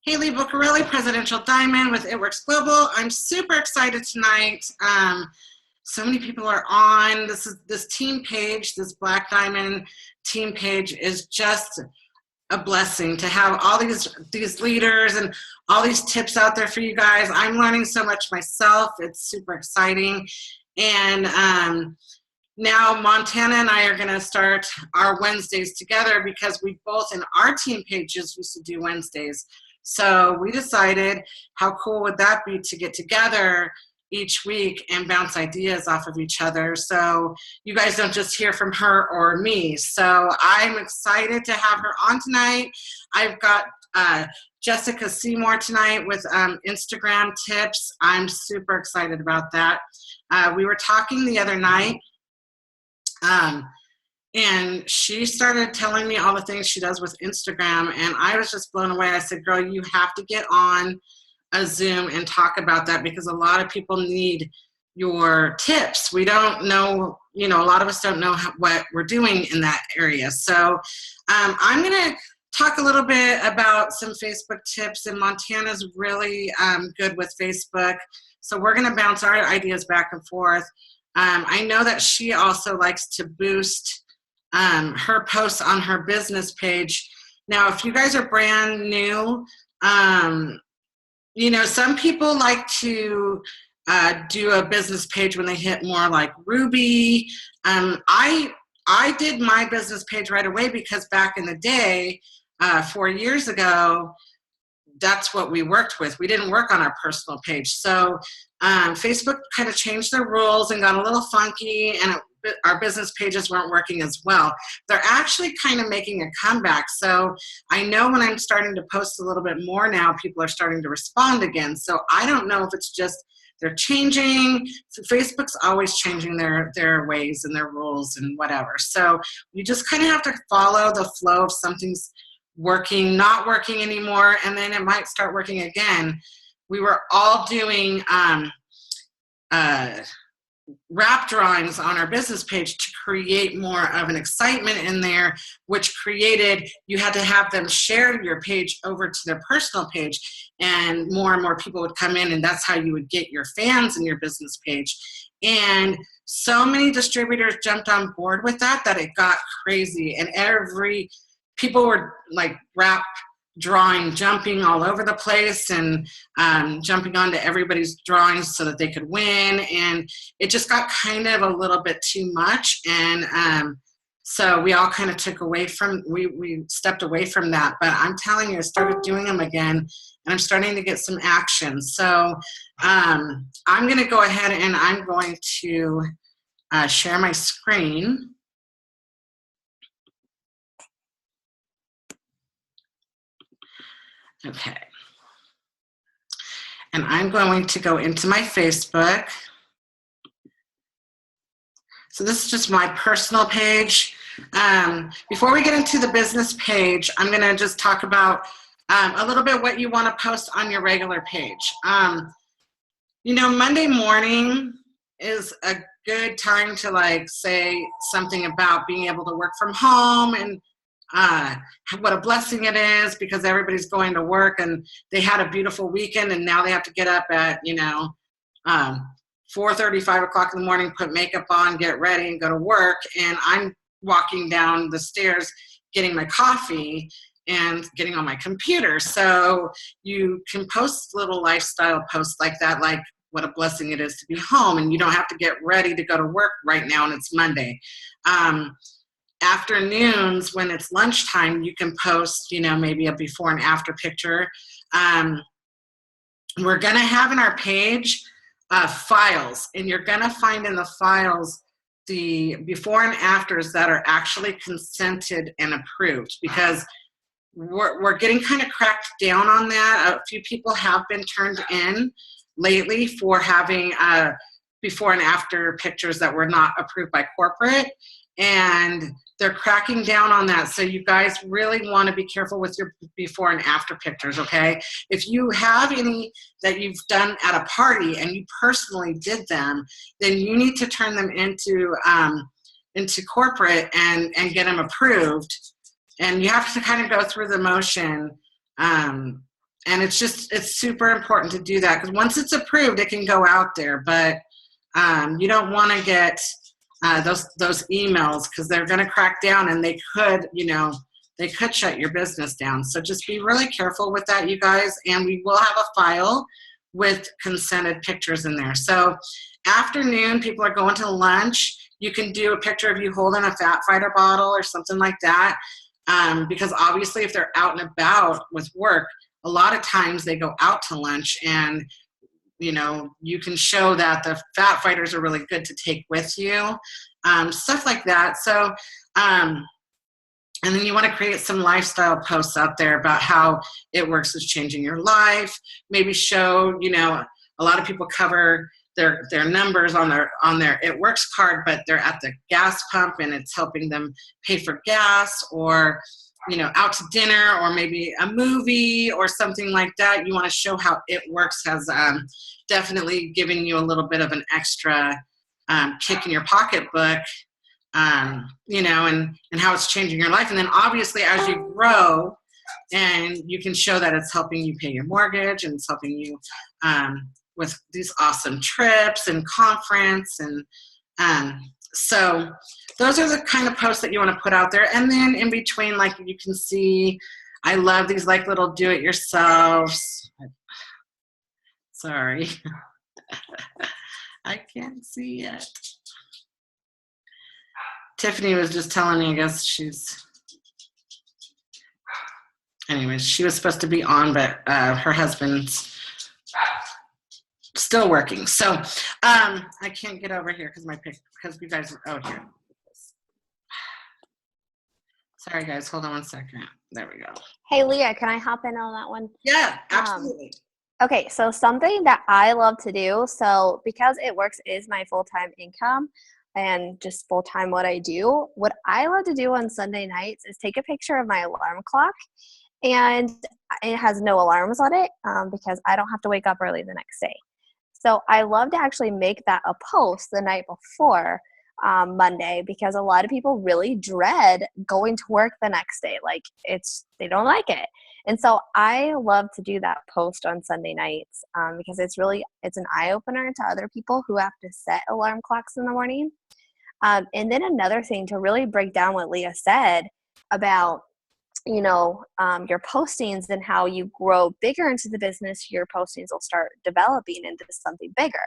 Haley Buccarelli, Presidential Diamond with It Works Global. I'm super excited tonight. So many people are on. This team page, this Black Diamond team page is just a blessing to have all these leaders and all these tips out there for you guys. I'm learning so much myself. It's super exciting. And now Montana and I are going to start our Wednesdays together because we both in our team pages used to do Wednesdays. So we decided how cool would that be to get together each week and bounce ideas off of each other, so you guys don't just hear from her or me. So I'm excited to have her on tonight. I've got Jessica Seymour tonight with Instagram tips. I'm super excited about that. We were talking the other night, and she started telling me all the things she does with Instagram, and I was just blown away. I said, girl, you have to get on a Zoom and talk about that because a lot of people need your tips. We don't know, a lot of us don't know what we're doing in that area. So I'm going to talk a little bit about some Facebook tips, and Montana's really good with Facebook. So we're going to bounce our ideas back and forth. I know that she also likes to boost her posts on her business page. Now, if you guys are brand new, some people like to do a business page when they hit more like Ruby. I did my business page right away because back in the day, 4 years ago, that's what we worked with. We didn't work on our personal page. So Facebook kind of changed their rules and got a little funky, and our business pages weren't working as well. They're actually kind of making a comeback. So I know when I'm starting to post a little bit more now, people are starting to respond again. So I don't know if it's just they're changing. So Facebook's always changing their ways and their rules and whatever. So you just kind of have to follow the flow of something's working, not working anymore, and then it might start working again. We were all doing wrap drawings on our business page to create more of an excitement in there, which created, you had to have them share your page over to their personal page, and more people would come in, and that's how you would get your fans in your business page. And so many distributors jumped on board with that it got crazy, and people were like wrap drawing, jumping all over the place and jumping onto everybody's drawings so that they could win, and it just got kind of a little bit too much, and so we all kind of we stepped away from that. But I'm telling you, I started doing them again, and I'm starting to get some action. So I'm going to go ahead and I'm going to share my screen. Okay, and I'm going to go into my Facebook. So this is just my personal page. Before we get into the business page, I'm going to just talk about a little bit what you want to post on your regular page. Monday morning is a good time to say something about being able to work from home and what a blessing it is because everybody's going to work and they had a beautiful weekend, and now they have to get up at 4:30, 5 o'clock in the morning, put makeup on, get ready, and go to work. And I'm walking down the stairs getting my coffee and getting on my computer. So you can post little lifestyle posts like that, like what a blessing it is to be home, and you don't have to get ready to go to work right now and it's Monday. Afternoons, when it's lunchtime, you can post, maybe a before and after picture. We're going to have in our page files, and you're going to find in the files the before and afters that are actually consented and approved, because we're getting kind of cracked down on that. A few people have been turned in lately for having before and after pictures that were not approved by corporate, and they're cracking down on that. So you guys really want to be careful with your before and after pictures, okay? If you have any that you've done at a party and you personally did them, then you need to turn them into corporate and get them approved. And you have to kind of go through the motion and it's super important to do that, because once it's approved, it can go out there. But you don't want to get those emails, because they're going to crack down, and they could, they could shut your business down. So just be really careful with that, you guys. And we will have a file with consented pictures in there. So afternoon, people are going to lunch. You can do a picture of you holding a Fat Fighter bottle or something like that. Because obviously if they're out and about with work, a lot of times they go out to lunch, and you can show that the Fat Fighters are really good to take with you, stuff like that. So, and then you want to create some lifestyle posts out there about how It Works is changing your life. Maybe show, a lot of people cover their numbers on their It Works card, but they're at the gas pump and it's helping them pay for gas, or out to dinner, or maybe a movie or something like that. You want to show how It Works has definitely given you a little bit of an extra kick in your pocketbook, and how it's changing your life. And then obviously as you grow, and you can show that it's helping you pay your mortgage, and it's helping you with these awesome trips and conference. And so those are the kind of posts that you want to put out there. And then in between, like you can see, I love these like little do-it-yourselves. Sorry. I can't see yet. Tiffany was just telling me, I guess anyways, she was supposed to be on, but her husband's still working. So I can't get over here because you guys are out here. Sorry guys, hold on one second. There we go. Hey Leah, can I hop in on that one? Yeah, absolutely. Okay, so something that I love to do, so because It Works is my full-time income and just full-time what I love to do on Sunday nights is take a picture of my alarm clock, and it has no alarms on it because I don't have to wake up early the next day. So I love to actually make that a post the night before Monday, because a lot of people really dread going to work the next day. Like they don't like it. And so I love to do that post on Sunday nights because it's an eye-opener to other people who have to set alarm clocks in the morning. And then another thing to really break down what Leah said about your postings and how you grow bigger into the business, your postings will start developing into something bigger.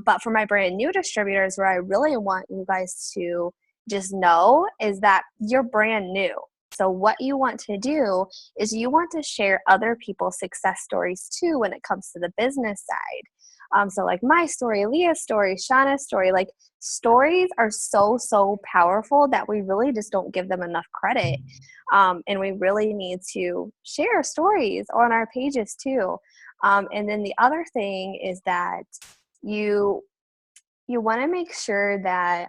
But for my brand new distributors, where I really want you guys to just know is that you're brand new. So what you want to do is you want to share other people's success stories too when it comes to the business side. So like my story, Leah's story, Shauna's story, like stories are so powerful that we really just don't give them enough credit. And we really need to share stories on our pages too. And then the other thing is that you want to make sure that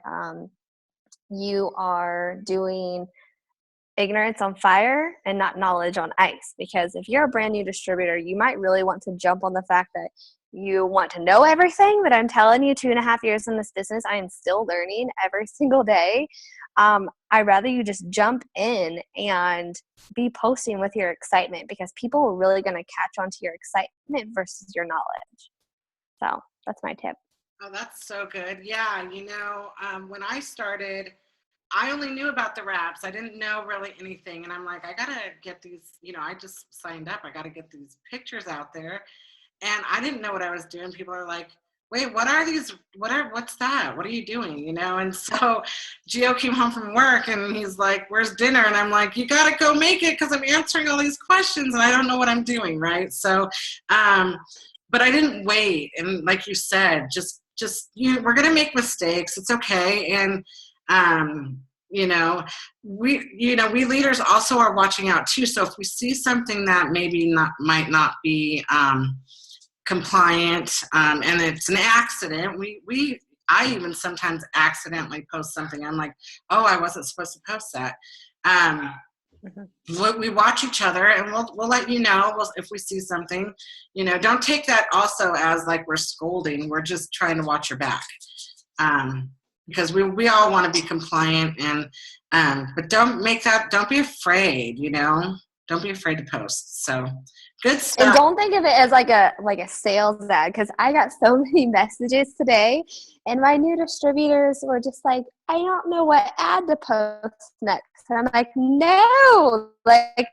you are doing ignorance on fire and not knowledge on ice. Because if you're a brand new distributor, you might really want to jump on the fact that you want to know everything, but I'm telling you, 2.5 years in this business, I am still learning every single day. I'd rather you just jump in and be posting with your excitement, because people are really going to catch on to your excitement versus your knowledge. So that's my tip. Oh, that's so good. Yeah, when I started, I only knew about the wraps. I didn't know really anything. And I'm like, I got to get these, I just signed up. I got to get these pictures out there. And I didn't know what I was doing. People are like, wait, what are these? What's that? What are you doing? And so Gio came home from work and he's like, where's dinner? And I'm like, you got to go make it, because I'm answering all these questions and I don't know what I'm doing. Right. So, but I didn't wait. And like you said, just we're going to make mistakes. It's okay. And, we leaders also are watching out too. So if we see something that maybe might not be compliant, and it's an accident, I even sometimes accidentally post something. I'm like, oh, I wasn't supposed to post that. We watch each other, and we'll let you know if we see something. Don't take that also as like we're scolding. We're just trying to watch your back. Because we all want to be compliant, and but don't be afraid, don't be afraid to post. So good And stuff. don't think of it as like a sales ad, because I got so many messages today, and my new distributors were just like, I don't know what ad to post next. And I'm like, no, like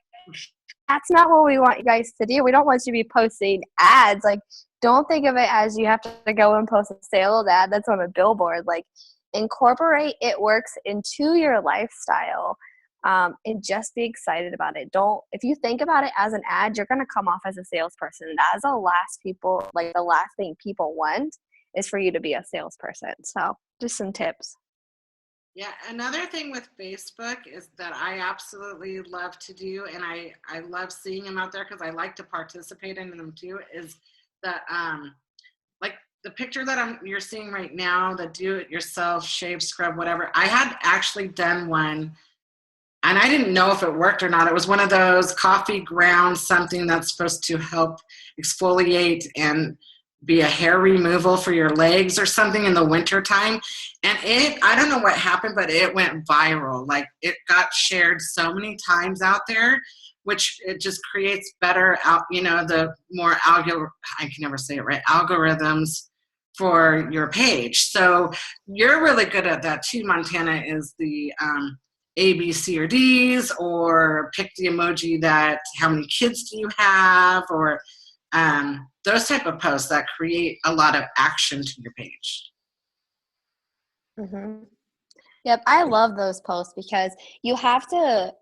that's not what we want you guys to do. We don't want you to be posting ads. Like, don't think of it as you have to go and post a sales ad that's on a billboard. Like, incorporate It Works into your lifestyle, and just be excited about it. Don't, if you think about it as an ad, you're going to come off as a salesperson. That is the last thing people want is for you to be a salesperson. So just some tips. Yeah, another thing with Facebook is that I absolutely love to do, and I love seeing them out there because I like to participate in them too, is that like the picture that you're seeing right now, the do-it-yourself shave, scrub, whatever. I had actually done one, and I didn't know if it worked or not. It was one of those coffee ground something that's supposed to help exfoliate and be a hair removal for your legs or something in the winter time. And I don't know what happened, but it went viral. Like, it got shared so many times out there, which it just creates better the more I can never say it right, algorithms for your page. So you're really good at that too, Montana, is the A, B, C, or D's, or pick the emoji that, how many kids do you have, or those type of posts that create a lot of action to your page. Mm-hmm. Yep, I love those posts because you have to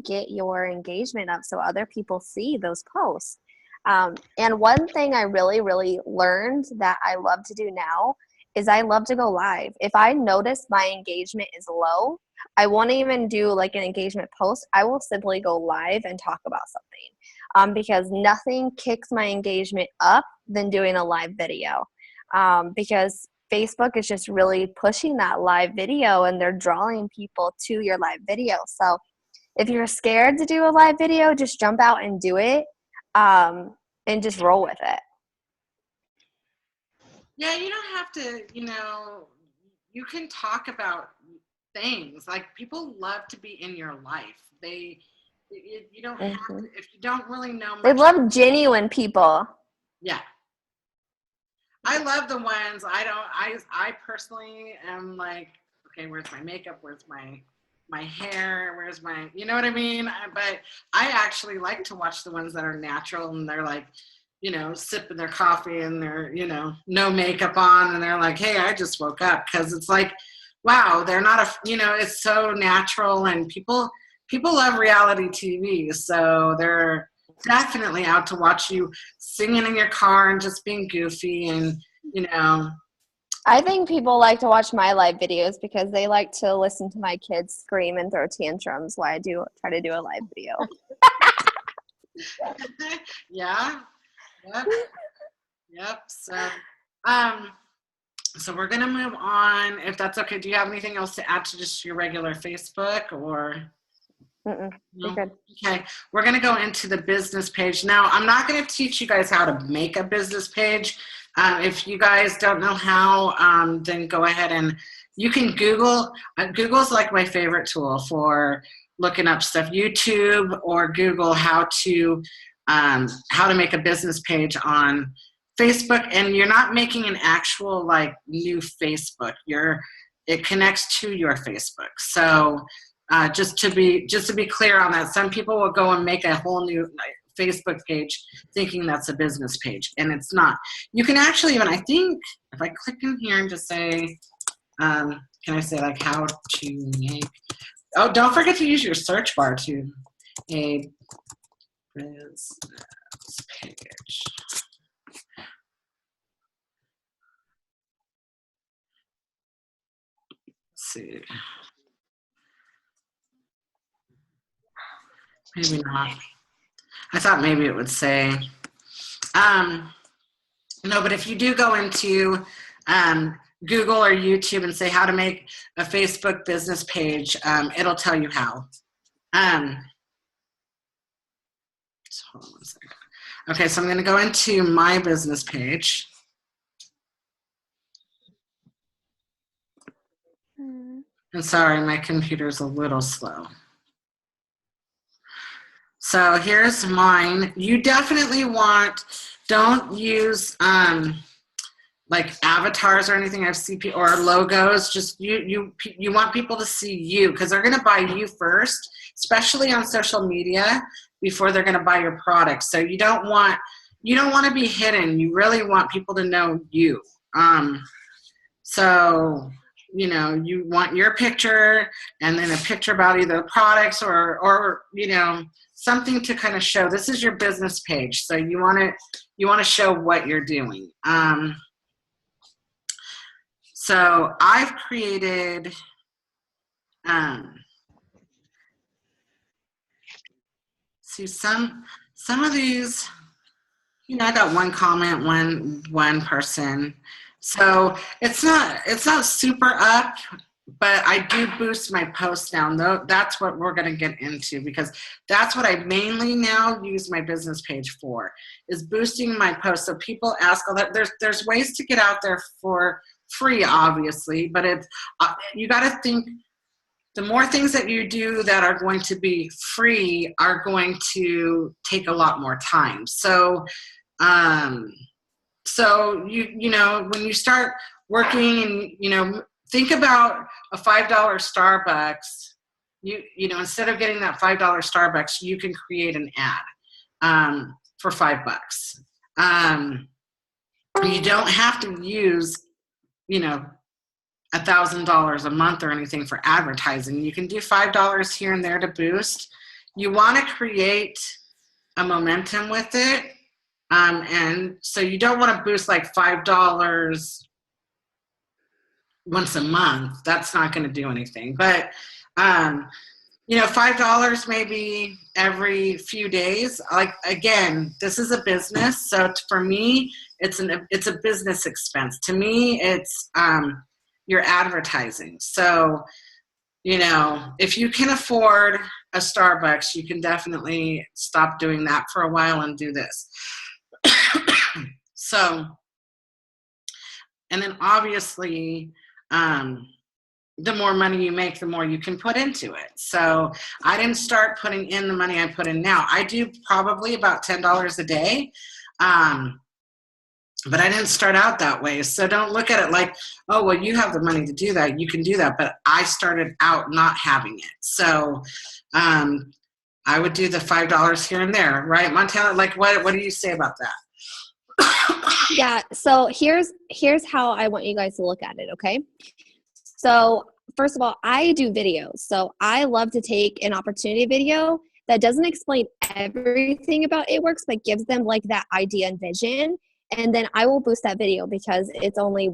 get your engagement up so other people see those posts. And one thing I really, really learned that I love to do now is I love to go live. If I notice my engagement is low, I won't even do like an engagement post. I will simply go live and talk about something, because nothing kicks my engagement up than doing a live video, because Facebook is just really pushing that live video and they're drawing people to your live video. So if you're scared to do a live video, just jump out and do it, and just roll with it. Yeah, you don't have to, you can talk about things. Like, people love to be in your life. You don't have to, if you don't really know much. They love genuine people. Yeah. I love the ones I personally am like, okay, where's my makeup? Where's my hair? Where's my, you know what I mean? But I actually like to watch the ones that are natural, and they're like, sipping their coffee and they're, no makeup on, and they're like, hey, I just woke up. Cause it's like, wow, they're not it's so natural, and people love reality TV. So they're definitely out to watch you singing in your car and just being goofy, and I think people like to watch my live videos because they like to listen to my kids scream and throw tantrums while I try to do a live video. Yeah. Yep. So we're gonna move on, if that's okay. Do you have anything else to add to just your regular Facebook, or? No? Good. Okay, we're going to go into the business page. Now, I'm not going to teach you guys how to make a business page. If you guys don't know how, then go ahead and you can Google. Google's like my favorite tool for looking up stuff. YouTube or Google how to make a business page on Facebook, and you're not making an actual like new Facebook. It connects to your Facebook. So just to be clear on that, some people will go and make a whole new Facebook page thinking that's a business page, and it's not. You can actually even, I think, if I click in here and just say, can I say like how to make? Oh, don't forget to use your search bar too. A business page. Let's see. Maybe not. I thought maybe it would say, no, but if you do go into Google or YouTube and say how to make a Facebook business page, it'll tell you how. So hold on 1 second. Okay, so I'm going to go into my business page. And sorry, my computer's a little slow. So here's mine. You definitely don't use like avatars or anything. I've seen or logos. Just you want people to see you because they're going to buy you first, especially on social media before they're going to buy your product. So you don't want to be hidden. You really want people to know you. So you want your picture and then a picture about either products or something to kind of show this is your business page. So you want to show what you're doing. So I've created see some of these, I got one comment, one person. So it's not super up, but I do boost my posts now. Though that's what we're going to get into because that's what I mainly now use my business page for, is boosting my posts. So people ask all that. There's ways to get out there for free, obviously, but it's you got to think. The more things that you do that are going to be free are going to take a lot more time. So when you start working and think about a $5 Starbucks, instead of getting that $5 Starbucks, you can create an ad for $5. You don't have to use $1,000 a month or anything for advertising. You can do $5 here and there to boost. You want to create a momentum with it. And so you don't want to boost like $5 once a month. That's not going to do anything. But, $5 maybe every few days. Like, again, this is a business. So for me, it's a business expense. To me, it's your advertising. So, if you can afford a Starbucks, you can definitely stop doing that for a while and do this. So, and then obviously, the more money you make, the more you can put into it. So I didn't start putting in the money I put in now. I do probably about $10 a day. But I didn't start out that way. So don't look at it like, oh, well, you have the money to do that. You can do that. But I started out not having it. So I would do the $5 here and there, right? Montana, like, what do you say about that? Yeah, so here's how I want you guys to look at it, okay? So first of all, I do videos. So I love to take an opportunity video that doesn't explain everything about It Works, but gives them like that idea and vision. And then I will boost that video because it's only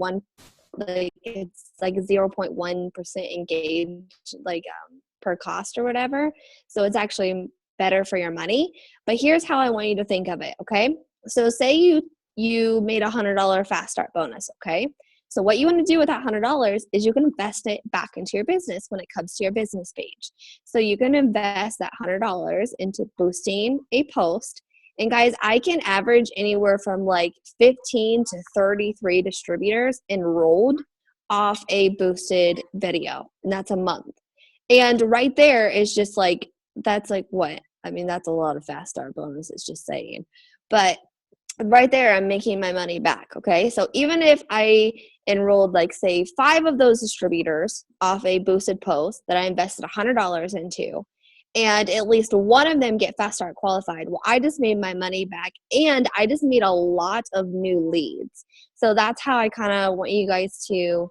it's like 0.1% engaged, like per cost or whatever. So it's actually better for your money. But here's how I want you to think of it, okay? So say you made $100 fast start bonus, okay? So what you want to do with that $100 is you can invest it back into your business when it comes to your business page. So you can invest that $100 into boosting a post. And guys, I can average anywhere from like 15 to 33 distributors enrolled off a boosted video. And that's a month. And right there is just like, that's like what? I mean, that's a lot of fast start bonuses, just saying. But right there, I'm making my money back, okay? So even if I enrolled, like, say, 5 of those distributors off a boosted post that I invested $100 into, and at least one of them get Fast Start qualified, well, I just made my money back, and I just made a lot of new leads. So that's how I kind of want you guys to,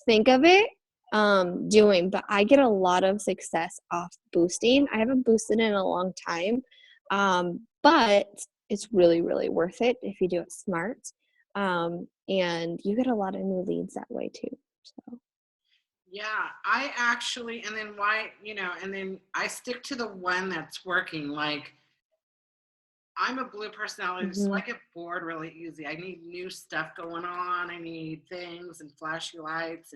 think of it doing. But I get a lot of success off boosting. I haven't boosted in a long time, but it's really, really worth it if you do it smart. And you get a lot of new leads that way too. So. Yeah, I actually, and then and then I stick to the one that's working. Like, I'm a blue personality, so I get bored really easy. I need new stuff going on. I need things and flashy lights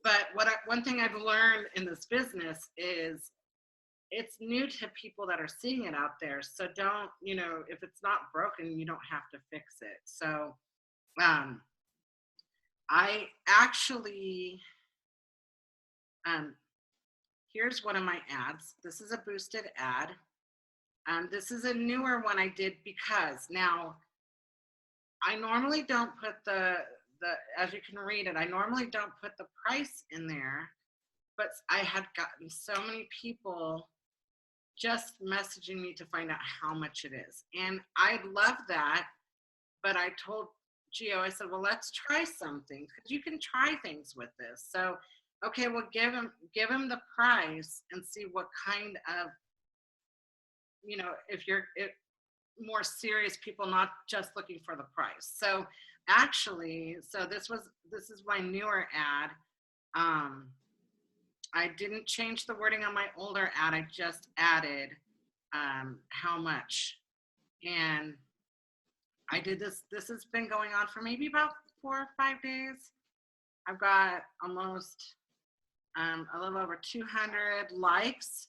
but one thing I've learned in this business is it's new to people that are seeing it out there. So don't, if it's not broken, you don't have to fix it. So I actually, here's one of my ads. This is a boosted ad. This is a newer one I did because now I normally don't put as you can read it, I normally don't put the price in there, but I had gotten so many people just messaging me to find out how much it is. And I love that, but I told Gio, I said, well, let's try something because you can try things with this. So, okay, well, give him the price and see what kind of, if you're more serious people, not just looking for the price. So actually, this is my newer ad. I didn't change the wording on my older ad. I just added how much. And I did this. This has been going on for maybe about 4 or 5 days. I've got almost a little over 200 likes.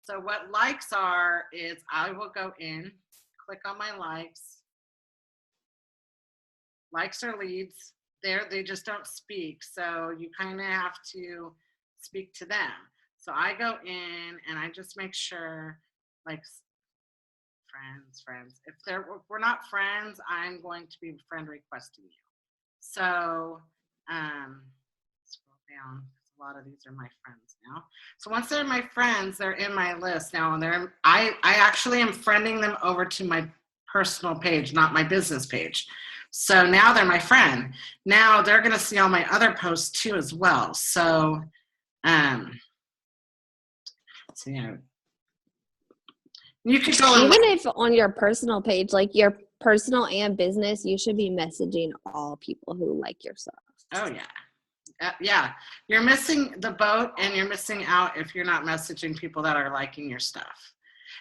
So what likes are is I will go in, click on my likes. Likes are leads. They just don't speak. So you kind of have to speak to them. So I go in and I just make sure, like, friends. If we're not friends, I'm going to be friend requesting you. So scroll down. A lot of these are my friends now. So once they're my friends, they're in my list now. And I actually am friending them over to my personal page, not my business page. So now they're my friend. Now they're going to see all my other posts too as well. So, you could go even if on your personal page, like your personal and business, you should be messaging all people who like your stuff. Oh yeah. Yeah, you're missing the boat and you're missing out if you're not messaging people that are liking your stuff.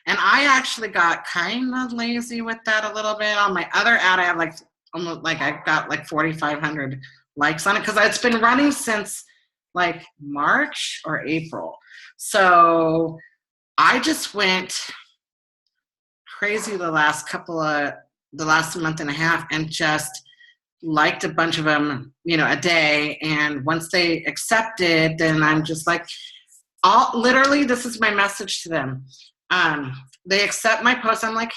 And I actually got kind of lazy with that a little bit. On my other ad, I have I've got like 4,500 likes on it because it's been running since like March or April. So I just went crazy the last month and a half and just liked a bunch of them, a day. And once they accepted, then I'm just like, literally, this is my message to them. They accept my post. I'm like,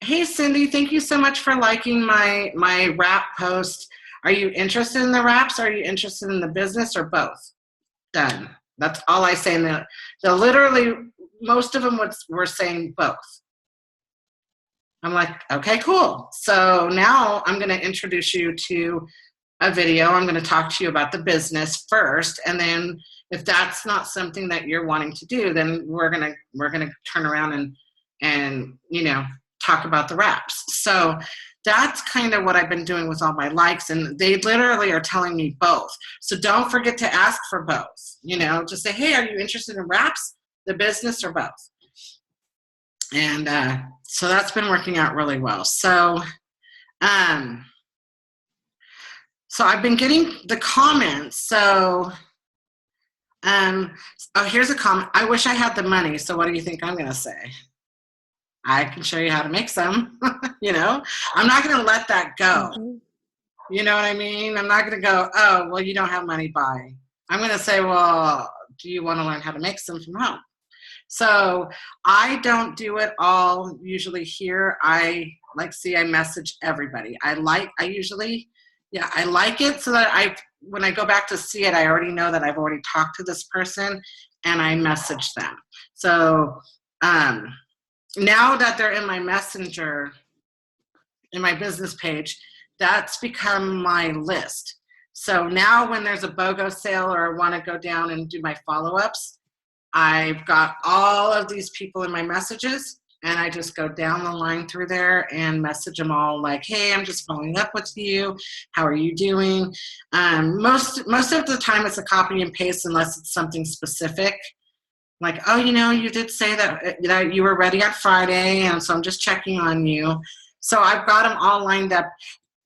hey, Cindy, thank you so much for liking my wrap post. Are you interested in the wraps? Are you interested in the business or both? Done. That's all I say. And they'll literally, most of them were saying both. I'm like, okay, cool. So now I'm going to introduce you to a video. I'm going to talk to you about the business first. And then if that's not something that you're wanting to do, then we're going to turn around and talk about the wraps. So that's kind of what I've been doing with all my likes. And they literally are telling me both. So don't forget to ask for both, just say, hey, are you interested in wraps, the business, or both? And so that's been working out really well. So I've been getting the comments. So here's a comment. I wish I had the money. So what do you think I'm going to say? I can show you how to make some. I'm not going to let that go. You know what I mean? I'm not going to go, oh, well, you don't have money, bye. I'm going to say, well, do you want to learn how to make some from home? So I don't do it all usually here. I message everybody. I like it so that when I go back to see it, I already know that I've already talked to this person and I message them. So now that they're in my messenger, in my business page, that's become my list. So now when there's a BOGO sale or I want to go down and do my follow-ups, I've got all of these people in my messages and I just go down the line through there and message them all like, hey, I'm just following up with you. How are you doing? Most of the time it's a copy and paste unless it's something specific. Like, oh, you did say that you were ready on Friday, and so I'm just checking on you. So I've got them all lined up.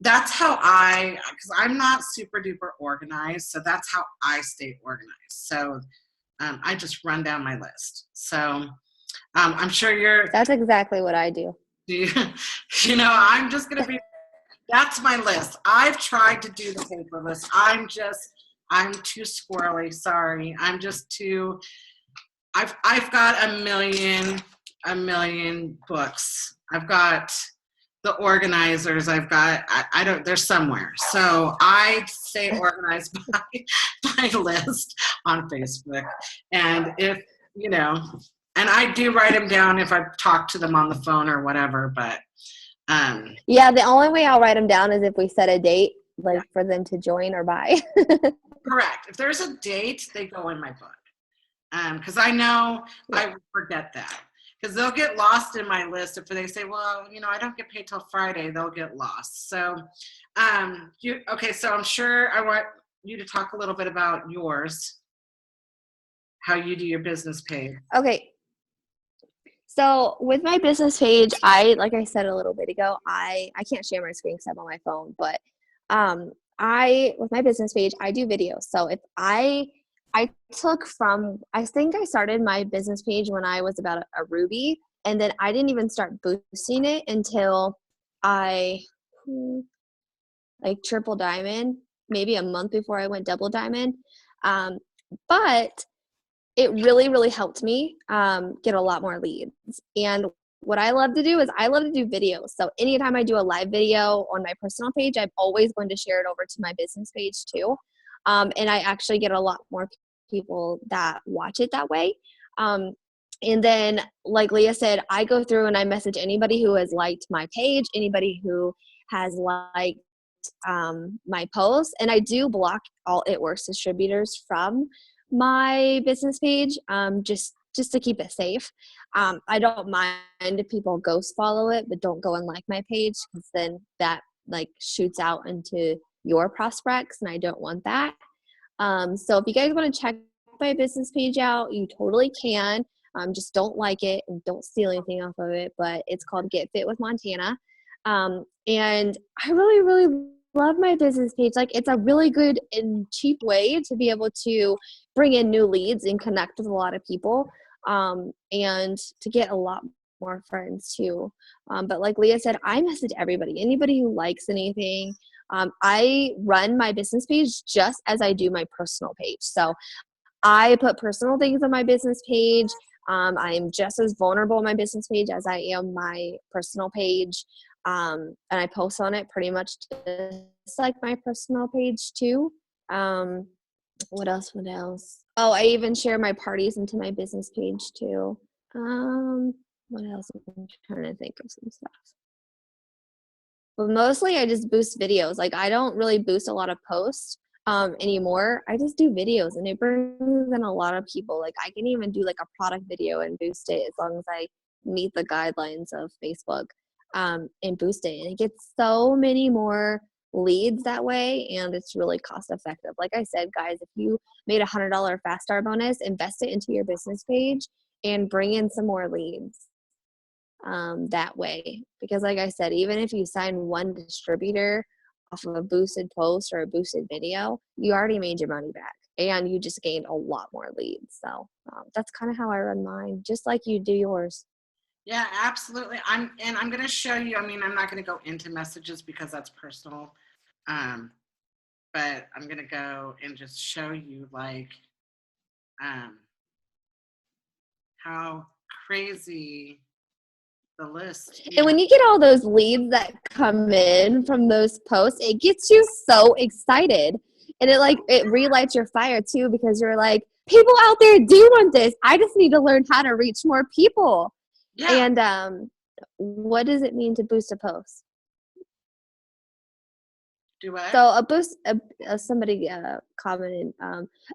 That's how because I'm not super duper organized, so that's how I stay organized. So I just run down my list. So I'm sure that's exactly what I do. I'm just going to be, that's my list. I've tried to do the paper list. I'm too squirrely. Sorry. I'm just too, I've got a million books. I've got the organizers. I've got, I don't, they're somewhere. So I stay organized by list on Facebook. And if, you know, and I do write them down if I talk to them on the phone or whatever, but yeah, the only way I'll write them down is if we set a date, like for them to join or buy. correct. If there's a date, they go in my book. Because I know I will forget that. Because they'll get lost in my list if they say, well, you know, I don't get paid till Friday, they'll get lost. So, okay, so I'm sure I want you to talk a little bit about yours, how you do your business page. Okay. So with my business page, like I said a little bit ago, I can't share my screen because I'm on my phone, but with my business page, I do videos. So if I think I started my business page when I was about a Ruby, and then I didn't even start boosting it until like triple diamond, maybe a month before I went double diamond. But it really, really helped me get a lot more leads. And what I love to do is I love to do videos. So anytime I do a live video on my personal page, I'm always going to share it over to my business page too. And I actually get a lot more people that watch it that way. And then, like Leah said, I go through and I message anybody who has liked my page, anybody who has liked my posts, and I do block all It Works distributors from my business page, just to keep it safe. I don't mind if people ghost follow it, but don't go and like my page, because then that like shoots out into your prospects, and I don't want that. So if you guys want to check my business page out, you totally can. Just don't like it and don't steal anything off of it, but it's called Get Fit with Montana. And I really, really love my business page. Like, it's a really good and cheap way to be able to bring in new leads and connect with a lot of people, and to get a lot more friends too. But like Leah said, I message everybody, anybody who likes anything. I run my business page just as I do my personal page. So I put personal things on my business page. I am just as vulnerable on my business page as I am my personal page. And I post on it pretty much just like my personal page too. What else? Oh, I even share my parties into my business page too. What else? I'm trying to think of some stuff. But mostly I just boost videos. Like, I don't really boost a lot of posts anymore. I just do videos, and it brings in a lot of people. Like, I can even do like a product video and boost it as long as I meet the guidelines of Facebook, and boost it. And it gets so many more leads that way, and it's really cost effective. Like I said, guys, if you made $100 Fast Start bonus, invest it into your business page and bring in some more leads that way. Because like I said, even if you sign one distributor off of a boosted post or a boosted video, you already made your money back, and you just gained a lot more leads. So that's kind of how I run mine, just like you do yours. Yeah, absolutely. I'm going to show you. I mean, I'm not going to go into messages because that's personal, but I'm going to go and just show you like how crazy the list is. And when you get all those leads that come in from those posts, it gets you so excited, and it relights your fire too, because you're like, people out there do want this. I just need to learn how to reach more people. Yeah. And what does it mean to boost a post? Do what? So somebody commented,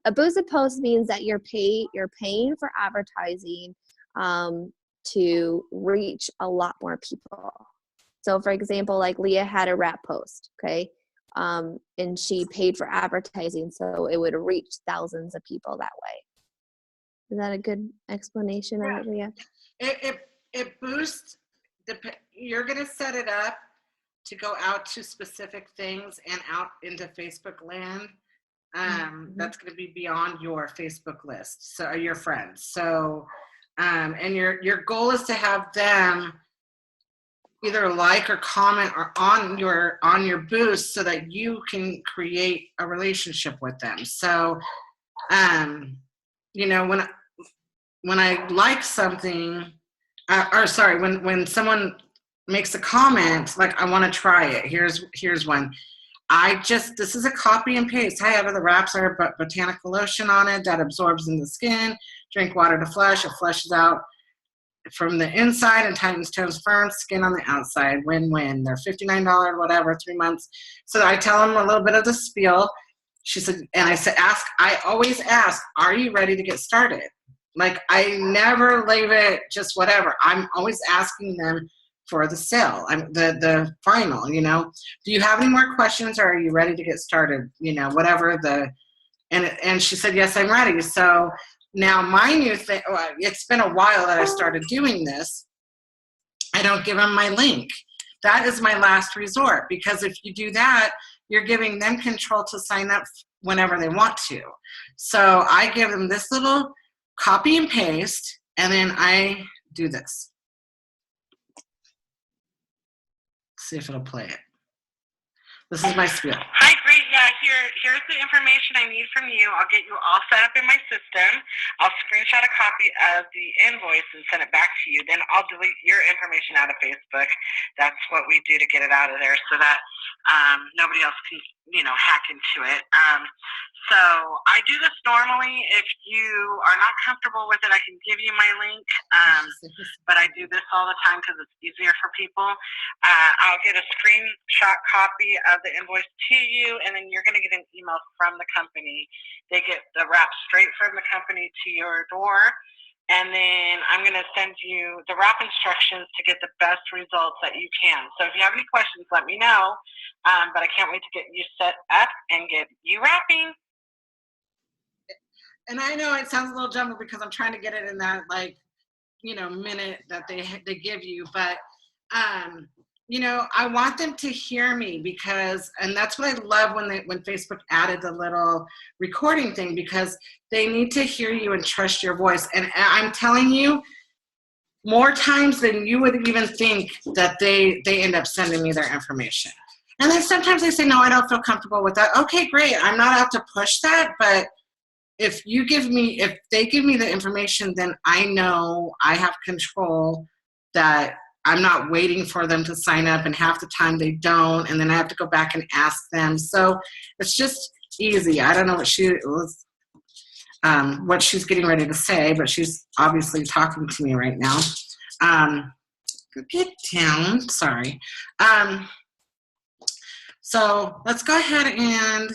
a boosted post means that you're paying for advertising to reach a lot more people. So for example, like Leah had a rap post, okay? And she paid for advertising, so it would reach thousands of people that way. Is that a good explanation of it, Leah? It boosts, you're going to set it up to go out to specific things and out into Facebook land. That's going to be beyond your Facebook list, so your friends. So, and your goal is to have them either like or comment or on your boost so that you can create a relationship with them. So, you know, when I like something, or sorry, when someone makes a comment, like I want to try it. Here's one. This is a copy and paste. Hi, Eva, the wraps are botanical lotion on it that absorbs in the skin. Drink water to flush. It flushes out from the inside and tightens toes firm, skin on the outside. Win-win. They're $59, whatever, 3 months. So I tell them a little bit of the spiel. She said, and I said, I always ask, are you ready to get started? Like, I never leave it just whatever. I'm always asking them for the sale. The final, you know. Do you have any more questions, or are you ready to get started? You know, whatever and she said, yes, I'm ready. So now my new thing, it's been a while that I started doing this. I don't give them my link. That is my last resort, because if you do that, you're giving them control to sign up whenever they want to. So I give them this little copy and paste, and then I do this. See if it'll play it. This is my spiel. Hi, great. Yeah, here's the information I need from you. I'll get you all set up in my system. I'll screenshot a copy of the invoice and send it back to you. Then I'll delete your information out of Facebook. That's what we do to get it out of there, so that nobody else can, hack into it. So I do this normally. If you are not comfortable with it, I can give you my link. But I do this all the time because it's easier for people. I'll get a screenshot copy of the invoice to you, and then you're going to get an email from the company. They get the wrap straight from the company to your door. And then I'm going to send you the wrap instructions to get the best results that you can. So if you have any questions, let me know. But I can't wait to get you set up and get you wrapping. And I know it sounds a little jumbled because I'm trying to get it in that minute that they give you, but I want them to hear me, and that's what I love when Facebook added the little recording thing, because they need to hear you and trust your voice. And I'm telling you, more times than you would even think, that they end up sending me their information. And then sometimes they say, no, I don't feel comfortable with that. Okay, great. I'm not out to push that, but if they give me the information, then I know I have control, that I'm not waiting for them to sign up, and half the time they don't, and then I have to go back and ask them. So it's just easy. I don't know what she's getting ready to say, but she's obviously talking to me right now. Get down. Sorry. So let's go ahead, and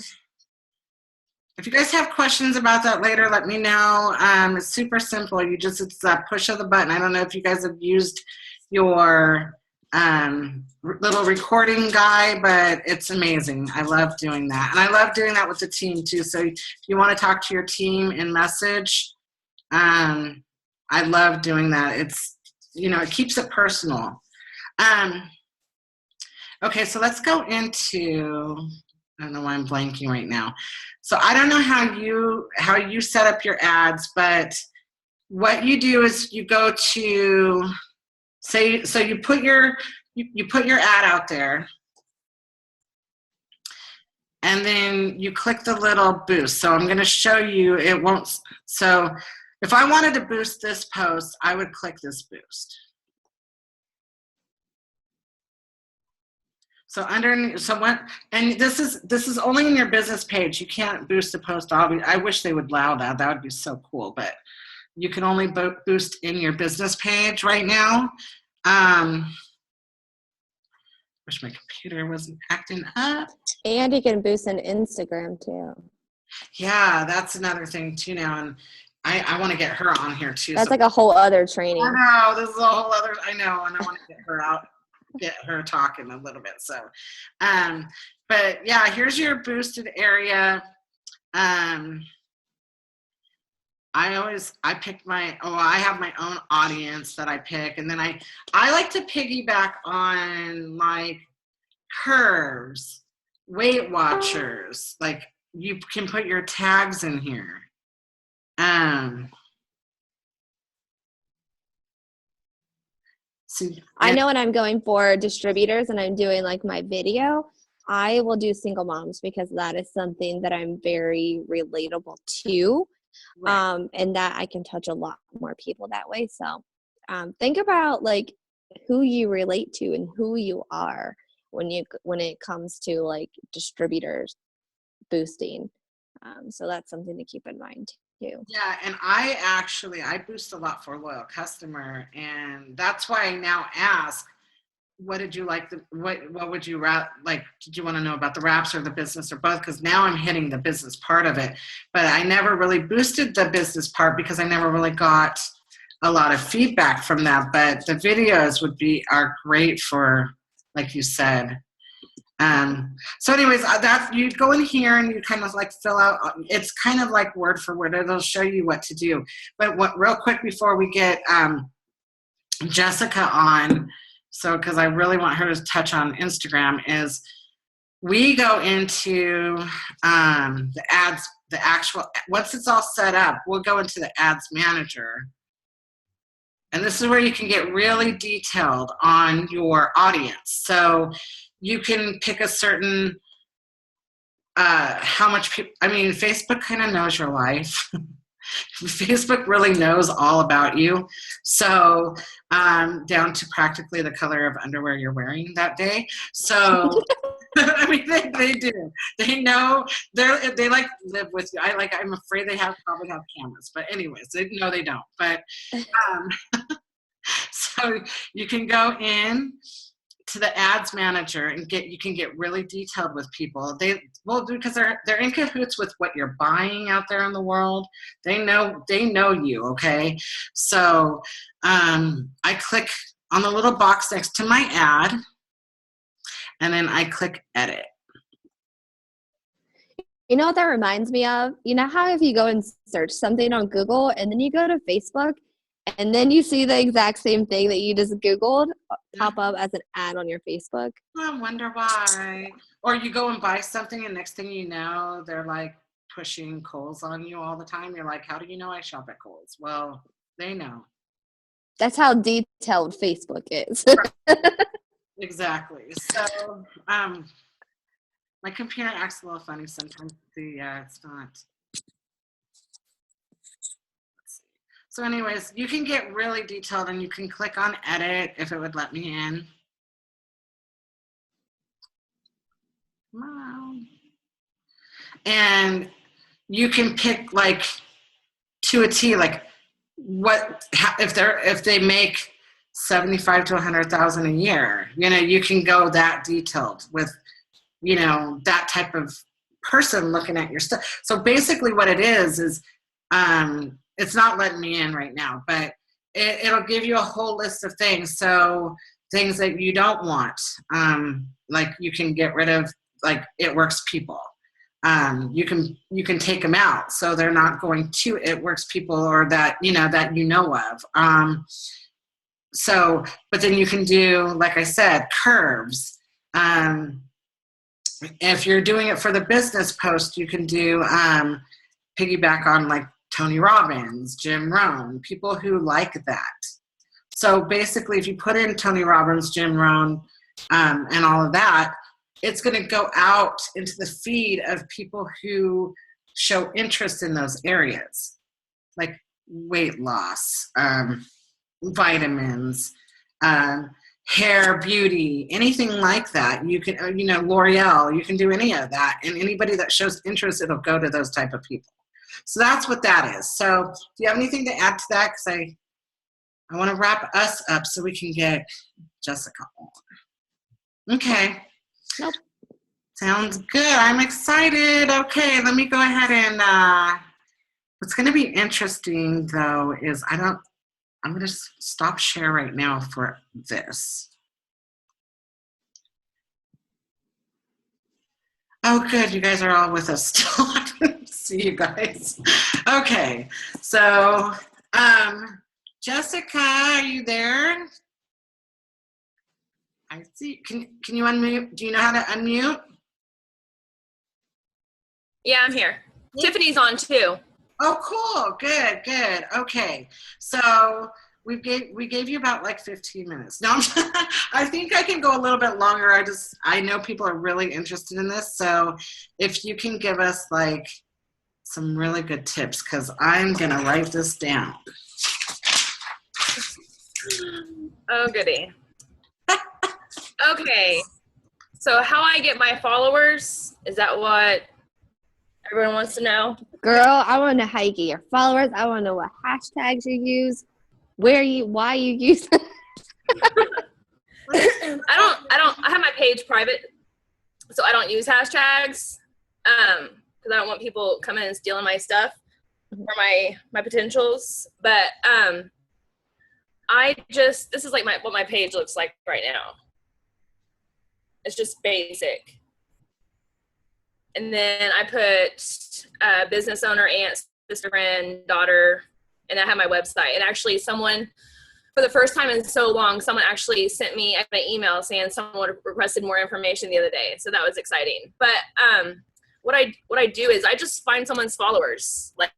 if you guys have questions about that later, let me know. It's super simple. It's a push of the button. I don't know if you guys have used your little recording guy, but it's amazing. I love doing that. And I love doing that with the team too. So if you want to talk to your team in message, I love doing that. It's, it keeps it personal. Okay, so let's go into, I don't know why I'm blanking right now. So I don't know how you set up your ads, but what you do is you go to, so you put your ad out there, and then you click the little boost. So I'm going to show you, it won't. So if I wanted to boost this post, I would click this boost. So underneath, and this is only in your business page. You can't boost a post. I wish they would allow that. That would be so cool. But you can only boost in your business page right now. Wish my computer wasn't acting up. And you can boost in Instagram too. Yeah, that's another thing too now. And I want to get her on here too. That's like a whole other training. I know, this is a whole other, I know, and I want to get her out. Get her talking a little bit. So but yeah, here's your boosted area. I pick I have my own audience that I pick, and then I like to piggyback on like curves, Weight Watchers. Like, you can put your tags in here. I know when I'm going for distributors and I'm doing like my video, I will do single moms because that is something that I'm very relatable to. Right. And that I can touch a lot more people that way. So think about like who you relate to and who you are when it comes to like distributors boosting. So that's something to keep in mind too. Yeah, and I boost a lot for loyal customer, and that's why I now ask, what did you like? What would you like? Did you want to know about the wraps or the business or both? Because now I'm hitting the business part of it, but I never really boosted the business part because I never really got a lot of feedback from that. But the videos are great for, like you said. So anyways, that you go in here and you kind of like fill out, it's kind of like word for word. It'll show you what to do. But real quick before we get Jessica on, so because I really want her to touch on Instagram, is we go into the ads, the actual, once it's all set up, we'll go into the ads manager. And this is where you can get really detailed on your audience. So you can pick a certain, how much people, I mean, Facebook kind of knows your life. Facebook really knows all about you. So down to practically the color of underwear you're wearing that day. So, I mean, they do. They know, they like live with you. I'm afraid they probably have cameras. But anyways, no, they don't. But so you can go in to the ads manager and you can get really detailed with people. They will do, because they're in cahoots with what you're buying out there in the world. They know you, okay? So I click on the little box next to my ad, and then I click edit. You know what that reminds me of? You know how if you go and search something on Google and then you go to Facebook and then you see the exact same thing that you just Googled pop up as an ad on your Facebook? I wonder why. Or you go and buy something and next thing you know, they're like pushing Kohl's on you all the time. You're like, how do you know I shop at Kohl's? Well, they know. That's how detailed Facebook is. Exactly. So my computer acts a little funny sometimes. It's not. So anyways, you can get really detailed and you can click on edit if it would let me in. Wow. And you can pick like to a T, like if they make 75 to 100,000 a year, you can go that detailed with, that type of person looking at your stuff. So basically what it is it's not letting me in right now, but it'll give you a whole list of things. So things that you don't want, like you can get rid of, like It Works people. You can take them out, so they're not going to It Works people, or that of. So, but then you can do, like I said, curves. If you're doing it for the business post, you can do piggyback on like Tony Robbins, Jim Rohn, people who like that. So basically, if you put in Tony Robbins, Jim Rohn, and all of that, it's going to go out into the feed of people who show interest in those areas, like weight loss, vitamins, hair, beauty, anything like that. You can, L'Oreal, you can do any of that. And anybody that shows interest, it'll go to those type of people. So that's what that is. So do you have anything to add to that? Because I want to wrap us up so we can get Jessica on. Okay. Nope. Sounds good. I'm excited. Okay, let me go ahead and what's going to be interesting though is I'm going to stop share right now for this. Oh, good. You guys are all with us still. I didn't see you guys. Okay. So, Jessica, are you there? I see. Can you unmute? Do you know how to unmute? Yeah, I'm here. Tiffany's on too. Oh, cool. Good. Okay. So we gave you about like 15 minutes. No, I think I can go a little bit longer. I know people are really interested in this. So if you can give us like some really good tips, because I'm going to write this down. Oh, goody. Okay. So how I get my followers, is that what everyone wants to know? Girl, I want to know how you get your followers. I want to know what hashtags you use, why you use them. I have my page private, so I don't use hashtags, because I don't want people coming and stealing my stuff or my potentials. But this is like what my page looks like right now. It's just basic. And then I put business owner, aunt, sister, friend, daughter, and I have my website. And actually for the first time in so long, someone actually sent me an email saying someone requested more information the other day. So that was exciting. But what I do is I just find someone's followers, like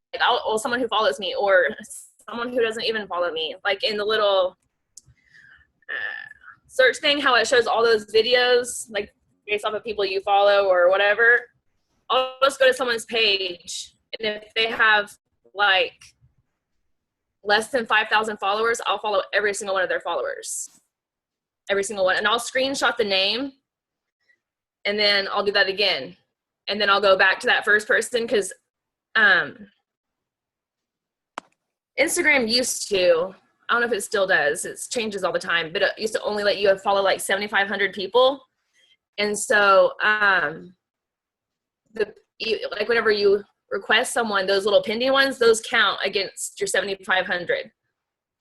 someone who follows me or someone who doesn't even follow me, like in the little search thing, how it shows all those videos, like based off of people you follow or whatever. I'll just go to someone's page, and if they have like less than 5,000 followers, I'll follow every single one of their followers, every single one, and I'll screenshot the name, and then I'll do that again, and then I'll go back to that first person, because Instagram used to, I don't know if it still does, it changes all the time, but it used to only let you follow like 7,500 people. And so like whenever you request someone, those little pending ones, those count against your 7,500.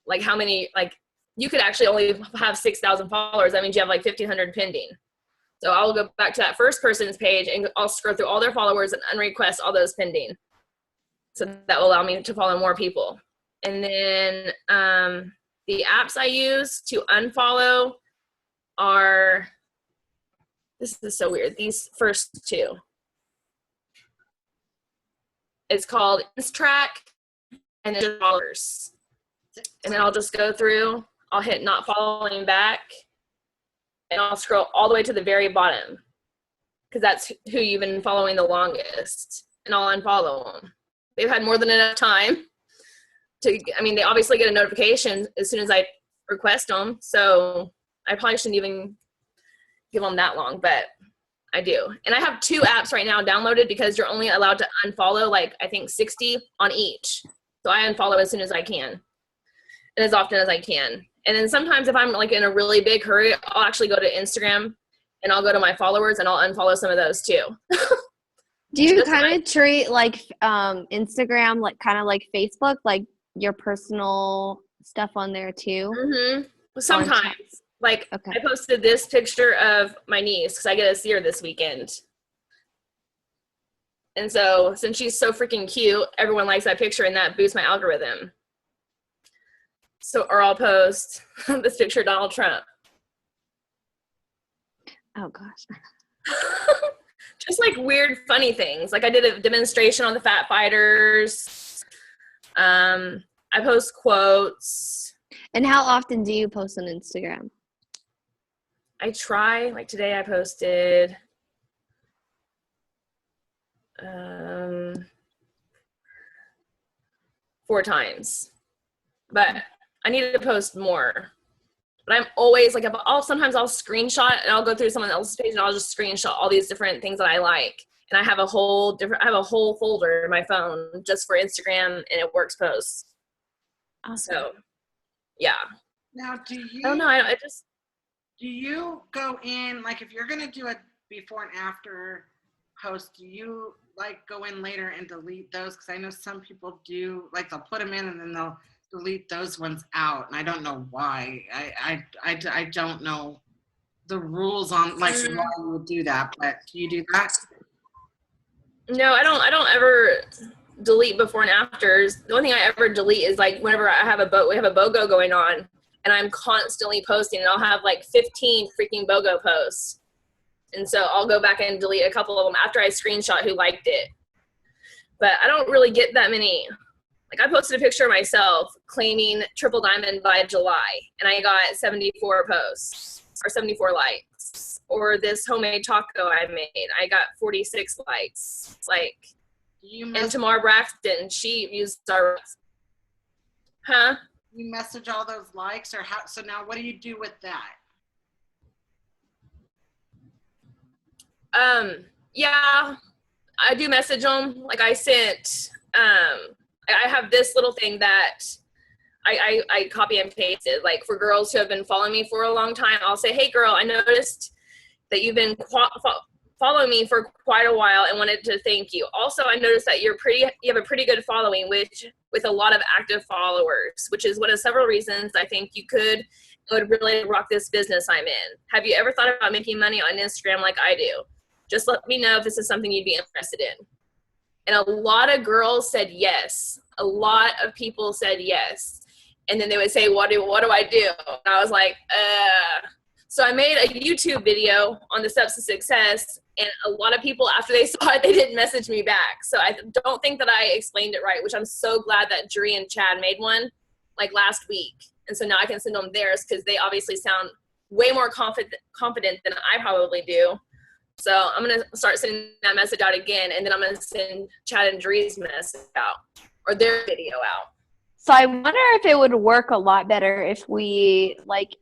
Like how many, like you could actually only have 6,000 followers. That means you have like 1,500 pending. So I'll go back to that first person's page and I'll scroll through all their followers and unrequest all those pending. So that will allow me to follow more people. And then the apps I use to unfollow are, this is so weird, these first two. It's called Instatrack and then followers. And then I'll just go through, I'll hit not following back, and I'll scroll all the way to the very bottom, because that's who you've been following the longest, and I'll unfollow them. They've had more than enough time to, they obviously get a notification as soon as I request them, so I probably shouldn't even give them that long, but I do. And I have 2 apps right now downloaded because you're only allowed to unfollow, like, I think 60 on each. So I unfollow as soon as I can and as often as I can. And then sometimes if I'm like in a really big hurry, I'll actually go to Instagram and I'll go to my followers and I'll unfollow some of those too. Do you kind of treat like Instagram like kind of like Facebook, like your personal stuff on there too? Mm-hmm. Sometimes. Like, okay. I posted this picture of my niece because I get to see her this weekend. And so since she's so freaking cute, everyone likes that picture and that boosts my algorithm. So, or I'll post this picture of Donald Trump. Oh, gosh. Just like weird, funny things. Like I did a demonstration on the Fat Fighters. I post quotes. And how often do you post on Instagram? I try, like today I posted 4 times, but I need to post more. But I'm always like, sometimes I'll screenshot and I'll go through someone else's page and I'll just screenshot all these different things that I like. And I have a whole folder in my phone just for Instagram and it works posts. Awesome. So, yeah. Now, do you? I don't know. Do you go in, like if you're going to do a before and after post, do you like go in later and delete those? Because I know some people do, like they'll put them in and then they'll delete those ones out. And I don't know why. I don't know the rules on like why you would do that, but do you do that? No, I don't ever delete before and afters. The only thing I ever delete is like whenever we have a BOGO going on. And I'm constantly posting, and I'll have like 15 freaking BOGO posts. And so I'll go back and delete a couple of them after I screenshot who liked it. But I don't really get that many like I posted a picture of myself claiming triple diamond by July, and I got 74 posts or 74 likes. Or this homemade taco I made, I got 46 likes. Like, and Tamar Braxton, she used our, You message all those likes, or how? So now, what do you do with that? Yeah, I do message them. Like I sent, I have this little thing that I copy and pasted. Like for girls who have been following me for a long time, I'll say, hey girl, I noticed that you've been following me for quite a while and wanted to thank you. Also, I noticed that you have a pretty good following, with a lot of active followers, which is one of several reasons I think you would really rock this business I'm in. Have you ever thought about making money on Instagram like I do? Just let me know if this is something you'd be interested in. And a lot of girls said yes. A lot of people said yes. And then they would say, what do I do? And I was like, So I made a YouTube video on the steps to success, and a lot of people, after they saw it, they didn't message me back. So I don't think that I explained it right, which I'm so glad that Dree and Chad made one like last week. And so now I can send them theirs, because they obviously sound way more confident than I probably do. So I'm going to start sending that message out again, and then I'm going to send Chad and Dree's message out, or their video out. So I wonder if it would work a lot better if we like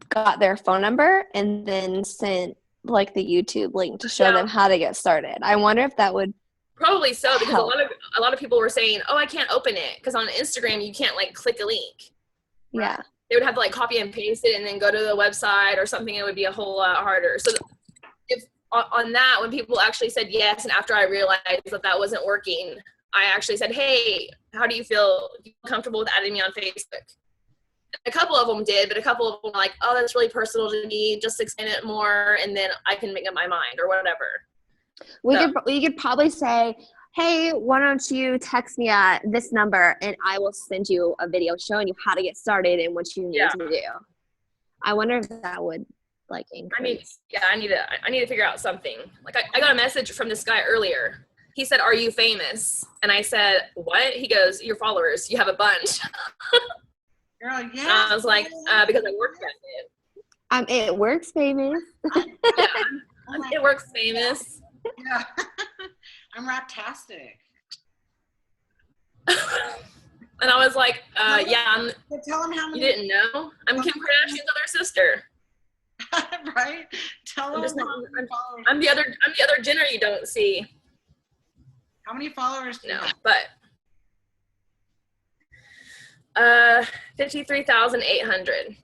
got their phone number and then sent like the YouTube link to show them how to get started. I wonder if that would probably so, because help. a lot of people were saying, oh, I can't open it, because on Instagram you can't like click a link. Yeah. They would have to like copy and paste it and then go to the website or something. It would be a whole lot harder. So if on that, when people actually said yes, and after I realized that wasn't working, I actually said, hey, how do you feel comfortable with adding me on Facebook? A couple of them did, but a couple of them were like, oh, that's really personal to me. Just explain it more, and then I can make up my mind or whatever. We could probably say, hey, why don't you text me at this number, and I will send you a video showing you how to get started and what you need to do. I wonder if that would like increase. I need to figure out something. Like I got a message from this guy earlier. He said, are you famous? And I said, what? He goes, your followers, you have a bunch. Girl, yeah. And I was like, because I work that day. It works, famous. It works, famous. Yeah. I'm raptastic. And I was like, I'm. Tell them how many. You didn't know? I'm Kim Kardashian's other sister. Right? Tell them how many followers. I'm the other Jenner you don't see. How many followers do you have? But 53,800.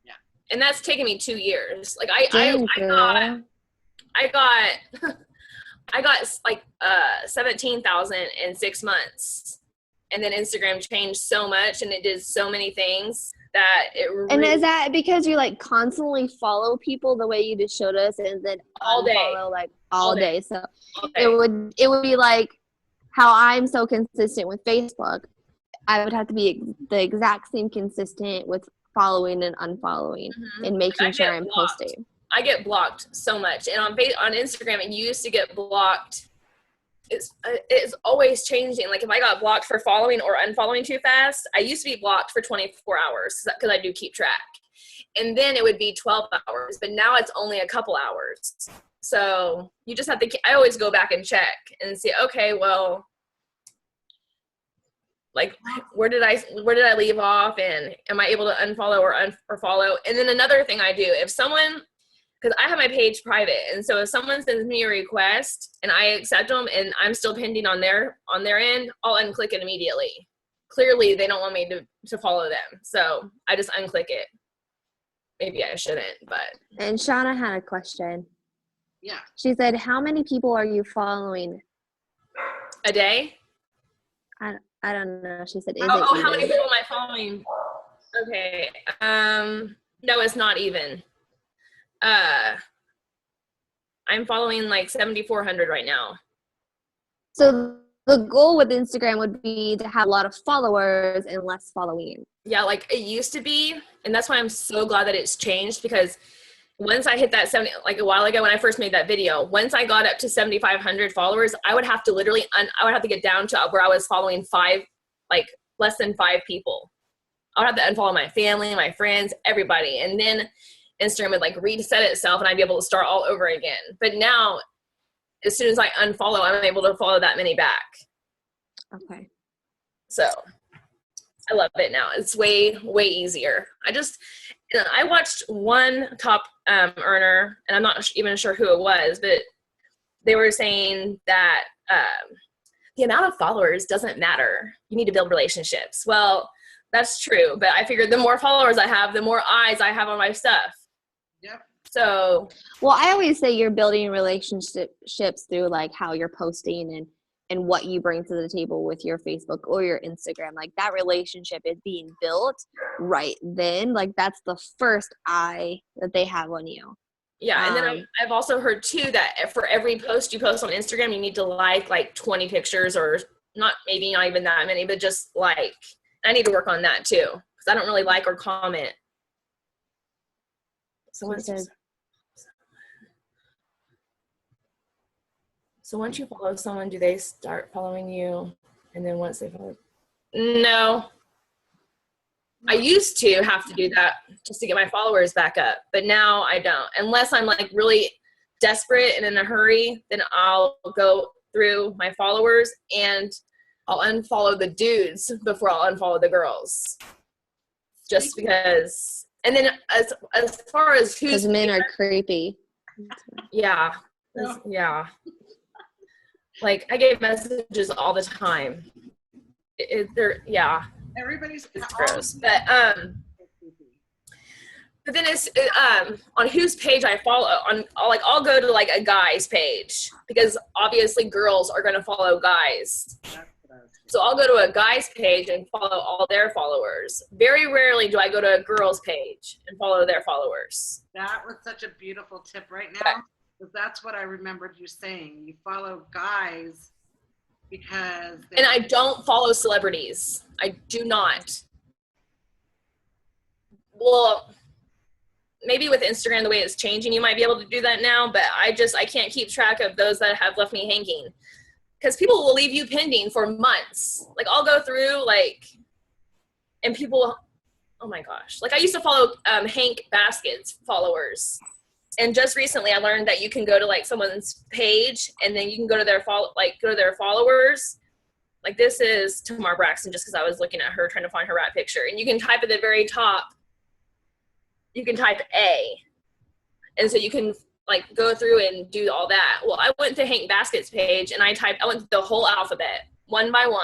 Yeah. And that's taken me 2 years. Like I got like 17,000 in 6 months. And then Instagram changed so much, and it did so many things that it really. And is that because you like constantly follow people the way you just showed us, and then all day, like all day? So all day. It would be like how I'm so consistent with Facebook. I would have to be the exact same consistent with following and unfollowing, and making sure I'm posting. I get blocked so much, and on Instagram, it used to get blocked. It's always changing. Like if I got blocked for following or unfollowing too fast, I used to be blocked for 24 hours because I do keep track. And then it would be 12 hours, but now it's only a couple hours. So you just have to, I always go back and check and see, okay, well, like where did I leave off, and am I able to unfollow or follow? And then another thing I do, if someone, because I have my page private, and so if someone sends me a request and I accept them and I'm still pending on their end, I'll unclick it immediately. Clearly, they don't want me to follow them, so I just unclick it. Maybe I shouldn't, but. And Shauna had a question. Yeah. She said, "How many people are you following a day?" I don't know. She said, "Oh, how many people am I following?" Okay. No, it's not even. I'm following like 7,400 right now. So the goal with Instagram would be to have a lot of followers and less following. Yeah, like it used to be, and that's why I'm so glad that it's changed, because once I hit that 70, like a while ago when I first made that video, once I got up to 7,500 followers, I would have to literally, I would have to get down to where I was following less than 5 people. I would have to unfollow my family, my friends, everybody. And then Instagram would like reset itself and I'd be able to start all over again. But now, as soon as I unfollow, I'm able to follow that many back. Okay. So I love it now. It's way, way easier. I watched one top earner, and I'm not even sure who it was, but they were saying that the amount of followers doesn't matter. You need to build relationships. Well, that's true, but I figured the more followers I have, the more eyes I have on my stuff. Yep. So, well, I always say you're building relationships through like how you're posting and what you bring to the table with your Facebook or your Instagram. Like that relationship is being built right then. Like that's the first eye that they have on you. Yeah, and then I've also heard too that for every post you post on Instagram, you need to like 20 pictures, or maybe not even that many, but just like. I need to work on that too, because I don't really like or comment. So once you follow someone, do they start following you? And then once they follow, no. I used to have to do that just to get my followers back up, but now I don't. Unless I'm like really desperate and in a hurry, then I'll go through my followers and I'll unfollow the dudes before I'll unfollow the girls. Just because. And then as far as who's. Because men are creepy. Yeah. Yeah. Like I get messages all the time. Yeah. Everybody's it's gross. But then it's on whose page I follow. I'll go to like a guy's page because obviously girls are going to follow guys. So I'll go to a guy's page and follow all their followers. Very rarely do I go to a girl's page and follow their followers. That was such a beautiful tip right now. Because that's what I remembered you saying. You follow guys because. And I don't follow celebrities. I do not. Well, maybe with Instagram, the way it's changing, you might be able to do that now. But I can't keep track of those that have left me hanging. Because people will leave you pending for months. Like, I'll go through, and people, oh my gosh. Like, I used to follow Hank Basket's followers. And just recently, I learned that you can go to, someone's page, and then you can go to their followers. Like, this is Tamar Braxton, just because I was looking at her, trying to find her right picture. And you can type at the very top, you can type A. And so you can go through and do all that. Well, I went to Hank Basket's page and I went through the whole alphabet one by one,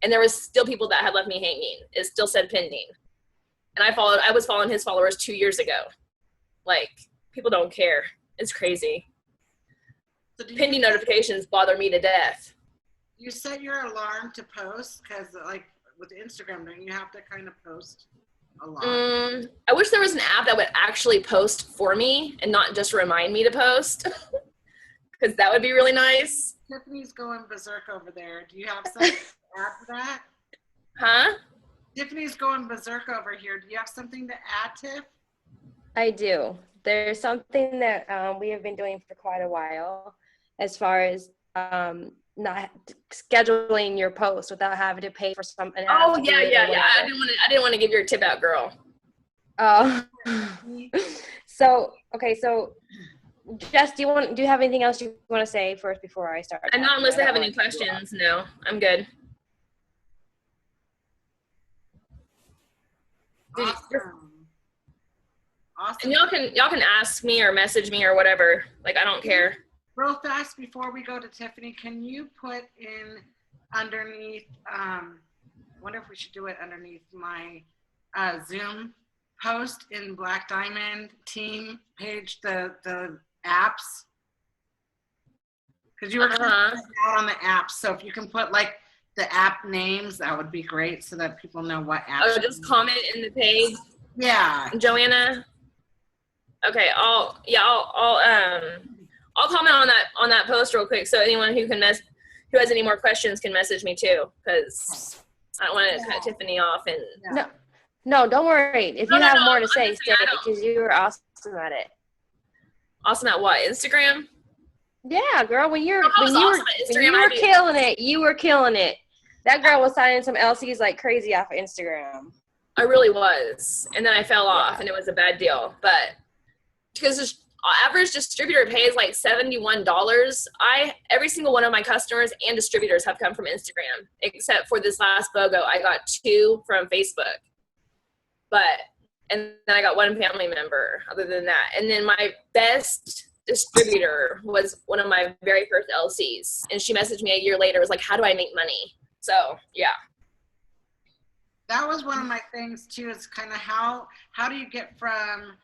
and there was still people that had left me hanging. It still said pending. And I was following his followers 2 years ago. People don't care. It's crazy. So pending notifications bother me to death. You set your alarm to post because with Instagram, don't you have to kind of post a lot? I wish there was an app that would actually post for me and not just remind me to post, because that would be really nice. Tiffany's going berserk over there. Do you have something to add to that? Huh? Tiffany's going berserk over here. Do you have something to add, Tiff? I do. There's something that we have been doing for quite a while as far as not scheduling your post without having to pay for something. Oh yeah. I didn't want to give your tip out, girl. Oh. So Jess, do you have anything else you want to say first before I start? Not unless I have any questions. No, I'm good. Awesome. And y'all can ask me or message me or whatever. I don't care. Real fast before we go to Tiffany, can you put in underneath, I wonder if we should do it underneath my Zoom post in Black Diamond team page, the apps? Because you were out on the apps. So if you can put the app names, that would be great so that people know what app. Oh, just comment in the page. Yeah. Joanna. Okay, I'll comment on that post real quick, so anyone who has any more questions can message me too, because I don't want to cut Tiffany off. And no, don't worry. If you have more to say, say it, because you were awesome at it. Awesome at what? Instagram? Yeah, girl, when you I was awesome at Instagram. I were do. killing it, you were killing it. That girl was signing some LCs like crazy off of Instagram. I really was. And then I fell off, Yeah. and it was a bad deal. But because the average distributor pays like $71, every single one of my customers and distributors have come from Instagram, except for this last BOGO. I got 2 from Facebook. And then I got 1 family member other than that. And then my best distributor was one of my very first LCs. And she messaged me a year later, was like, how do I make money? So, yeah. That was one of my things too, is kind of how do you get from,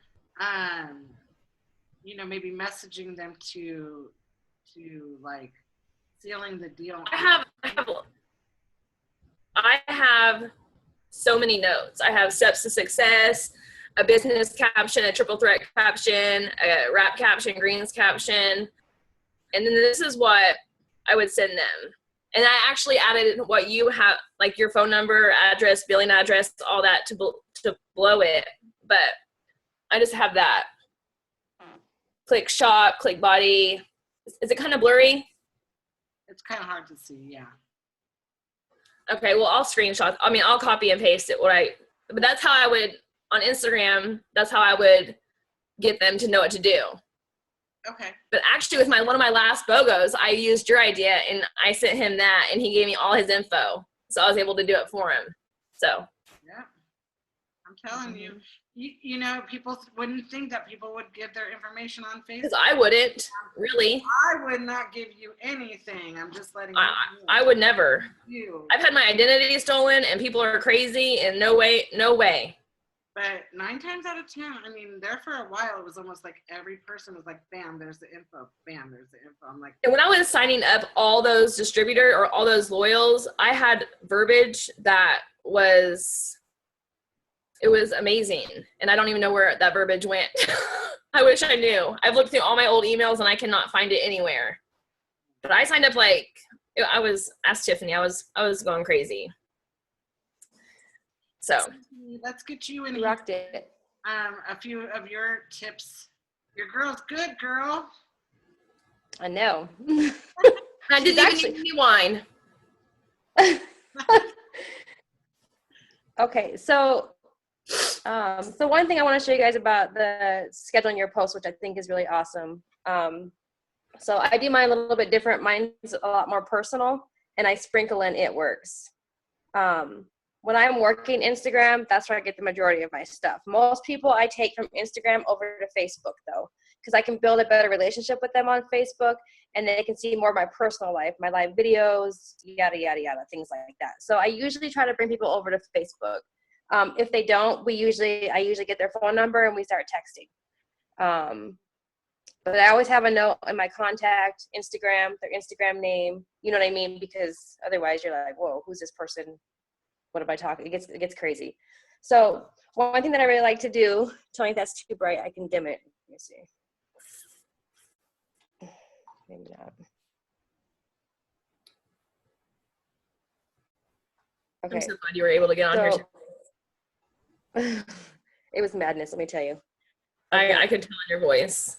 maybe messaging them to like sealing the deal. I have so many notes. I have steps to success, a business caption, a triple threat caption, a wrap caption, greens caption. And then this is what I would send them. And I actually added what you have, like your phone number, address, billing address, all that to blow it. But I just have that. Click shop, click body. Is it kind of blurry? It's kind of hard to see, yeah. Okay, well, I'll screenshot. I mean, I'll copy and paste it. But that's how I would, on Instagram, that's how I would get them to know what to do. Okay. But actually, with one of my last BOGOs, I used your idea, and I sent him that, and he gave me all his info. So I was able to do it for him. So. Yeah. I'm telling you, people wouldn't think that people would give their information on Facebook. Because I wouldn't, really. I would not give you anything. I'm just letting you know. I would never. I've had my identity stolen, and people are crazy, and no way. But 9 times out of 10, I mean, there for a while, it was almost like every person was like, bam, there's the info. Bam, there's the info. I'm like. And when I was signing up all those distributor or all those loyals, I had verbiage that it was amazing. And I don't even know where that verbiage went. I wish I knew. I've looked through all my old emails and I cannot find it anywhere. But I signed up ask Tiffany, I was going crazy. So. Let's get you in. You rocked it. A few of your tips. Your girl's good, girl. I know. I didn't even need any wine. Okay, so one thing I want to show you guys about the scheduling your posts, which I think is really awesome. So I do mine a little bit different. Mine's a lot more personal, and I sprinkle in It Works. When I'm working Instagram, that's where I get the majority of my stuff. Most people I take from Instagram over to Facebook, though, because I can build a better relationship with them on Facebook, and they can see more of my personal life, my live videos, yada, yada, yada, things like that. So I usually try to bring people over to Facebook. If they don't, I usually get their phone number and we start texting. But I always have a note in my contact, Instagram, their Instagram name, you know what I mean? Because otherwise you're like, whoa, who's this person? What am I talking? It gets crazy. So one thing that I really like to do, tell me if that's too bright, I can dim it. Let me see. Maybe not. Okay. I'm so glad you were able to get on here. It was madness, let me tell you. I could tell in your voice.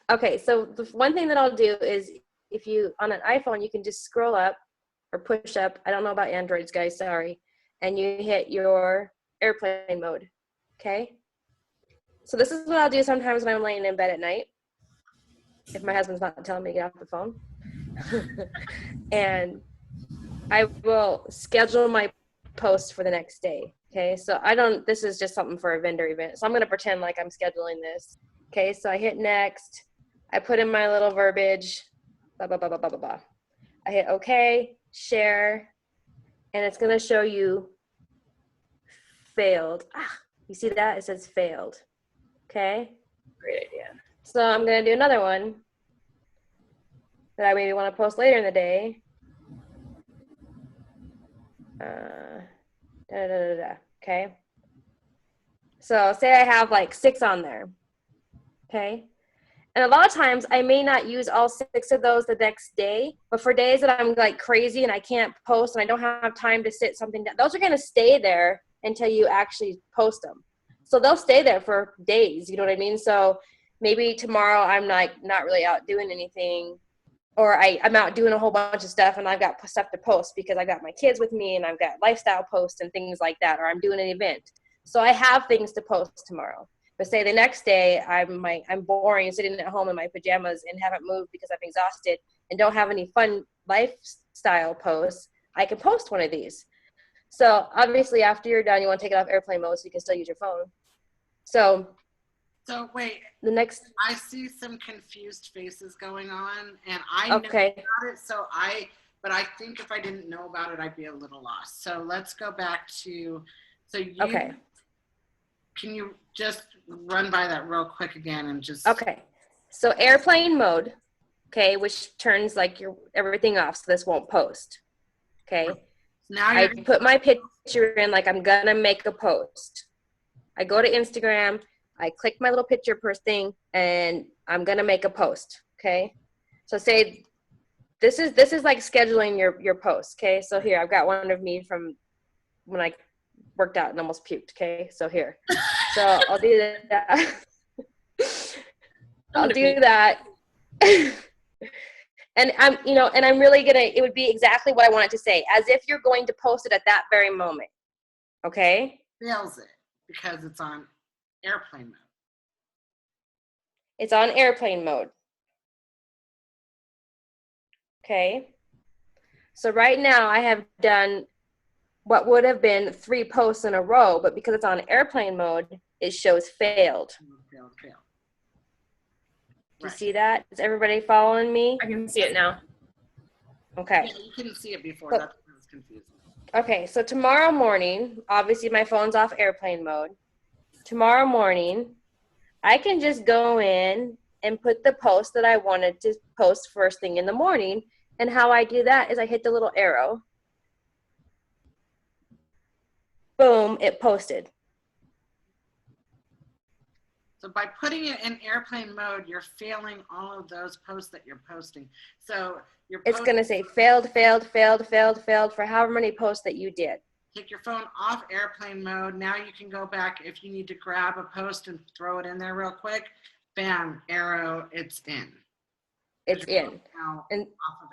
Okay, so the one thing that I'll do is if you, on an iPhone, you can just scroll up or push up. I don't know about Androids, guys, sorry. And you hit your airplane mode, okay? So this is what I'll do sometimes when I'm laying in bed at night, if my husband's not telling me to get off the phone. And I will schedule my post for the next day, okay? So this is just something for a vendor event. So I'm gonna pretend like I'm scheduling this. Okay, so I hit next. I put in my little verbiage, blah, blah, blah, blah, blah, blah, blah. I hit okay, share, and it's gonna show you failed. You see that? It says failed, okay? Great idea. So I'm gonna do another one that I maybe wanna post later in the day. Okay? So say I have like 6 on there, okay? And a lot of times I may not use all 6 of those the next day, but for days that I'm like crazy and I can't post and I don't have time to sit something down, those are gonna stay there until you actually post them. So they'll stay there for days, you know what I mean? So maybe tomorrow I'm like not really out doing anything, or I'm out doing a whole bunch of stuff and I've got stuff to post because I've got my kids with me and I've got lifestyle posts and things like that, or I'm doing an event. So I have things to post tomorrow. But say the next day I'm boring sitting at home in my pajamas and haven't moved because I'm exhausted and don't have any fun lifestyle posts, I can post one of these. So obviously after you're done, you want to take it off airplane mode so you can still use your phone. So wait, the next, I see some confused faces going on, and I know okay, about it. But I think if I didn't know about it, I'd be a little lost. So let's go back to, okay. Can you just run by that real quick again and just. Okay. So airplane mode, okay, which turns like everything off so this won't post. Okay. Now I put my picture in like I'm gonna make a post. I go to Instagram, I click my little picture per thing, and I'm gonna make a post. Okay. So say this is like scheduling your post. Okay. So here I've got one of me from when I worked out and almost puked. Okay. So here. So I'll do that. I'll do that. And I'm really it would be exactly what I want it to say, as if you're going to post it at that very moment. Okay? Fails it because it's on airplane mode. It's on airplane mode. Okay? So right now I have done what would have been 3 posts in a row, but because it's on airplane mode, it shows failed. Fail. Do you see that? Is everybody following me? I can see it now. Okay. Yeah, you couldn't see it before. So, That's why it was confusing. okay, so tomorrow morning, obviously my phone's off airplane mode. Tomorrow morning, I can just go in and put the post that I wanted to post first thing in the morning. And how I do that is I hit the little arrow. Boom, it posted. So by putting it in airplane mode, you're failing all of those posts that you're posting. So It's going to say failed for however many posts that you did. Take your phone off airplane mode. Now you can go back if you need to grab a post and throw it in there real quick. Bam, arrow, it's in. It's in. And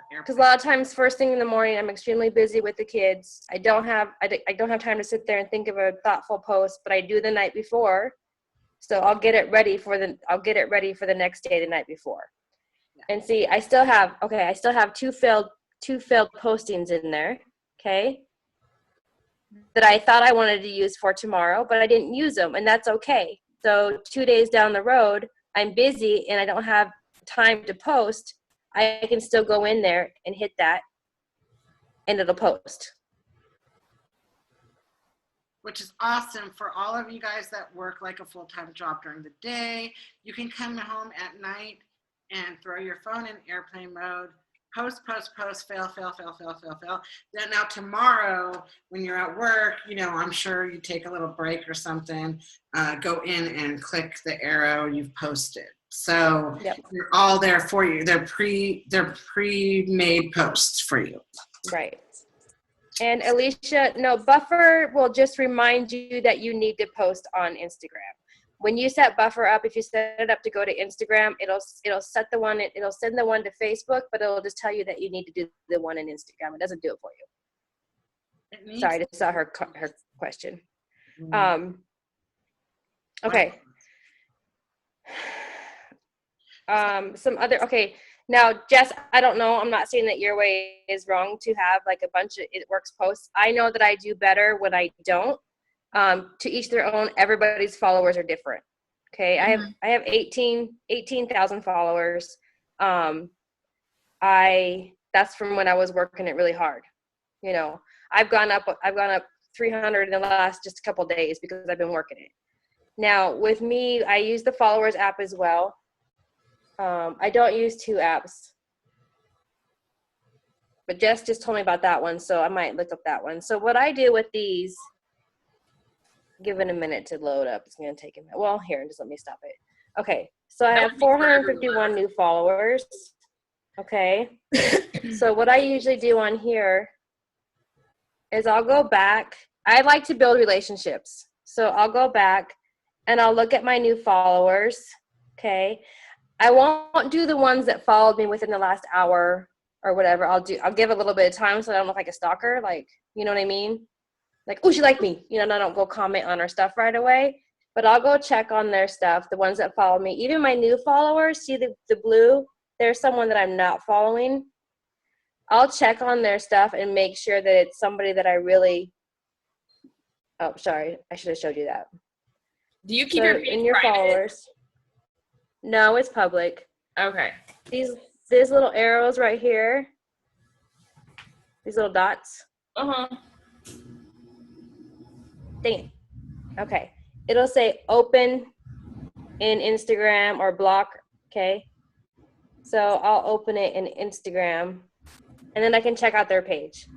because because a lot of times first thing in the morning I'm extremely busy with the kids. I don't have time to sit there and think of a thoughtful post, but I do the night before. So I'll get it ready for the next day the night before. Yeah. And see, I still have 2 failed postings in there, okay? That I thought I wanted to use for tomorrow, but I didn't use them, and that's okay. So 2 days down the road, I'm busy and I don't have time to post. I can still go in there and hit that and it'll post. Which is awesome for all of you guys that work like a full-time job during the day. You can come home at night and throw your phone in airplane mode, post, fail. Then now tomorrow, when you're at work, I'm sure you take a little break or something, go in and click the arrow you've posted. So Yep. They're all there for you. They're pre-made posts for you. Right. And Alicia, no, Buffer will just remind you that you need to post on Instagram. When you set Buffer up, if you set it up to go to Instagram, it'll send the one to Facebook, but it'll just tell you that you need to do the one in Instagram. It doesn't do it for you. Sorry, I just saw her question. Okay. Now, Jess, I don't know. I'm not saying that your way is wrong to have like a bunch of It Works posts. I know that I do better when I don't. To each their own. Everybody's followers are different. Okay, I have 18,000 followers. That's from when I was working it really hard. I've gone up 300 in the last just a couple days because I've been working it. Now with me, I use the followers app as well. I don't use 2 apps, but Jess just told me about that one, so I might look up that one. So what I do with these, give it a minute to load up. It's going to take a minute. Well, here, just let me stop it. Okay, so I have 451 new followers. Okay, so what I usually do on here is I'll go back. I like to build relationships. So I'll go back and I'll look at my new followers. Okay. I won't do the ones that followed me within the last hour or whatever. I'll give a little bit of time so I don't look like a stalker. Like, you know what I mean? Like, oh, she liked me. You know, and I don't go comment on her stuff right away. But I'll go check on their stuff, the ones that follow me. Even my new followers, see the blue? There's someone that I'm not following. I'll check on their stuff and make sure that it's somebody that I really, oh, sorry. I should have showed you that. Do you keep So your page in your private? followers. No, it's public. Okay. These little arrows right here. These little dots. Uh-huh. Dang it. Okay. It'll say open in Instagram or block. Okay. So I'll open it in Instagram and then I can check out their page.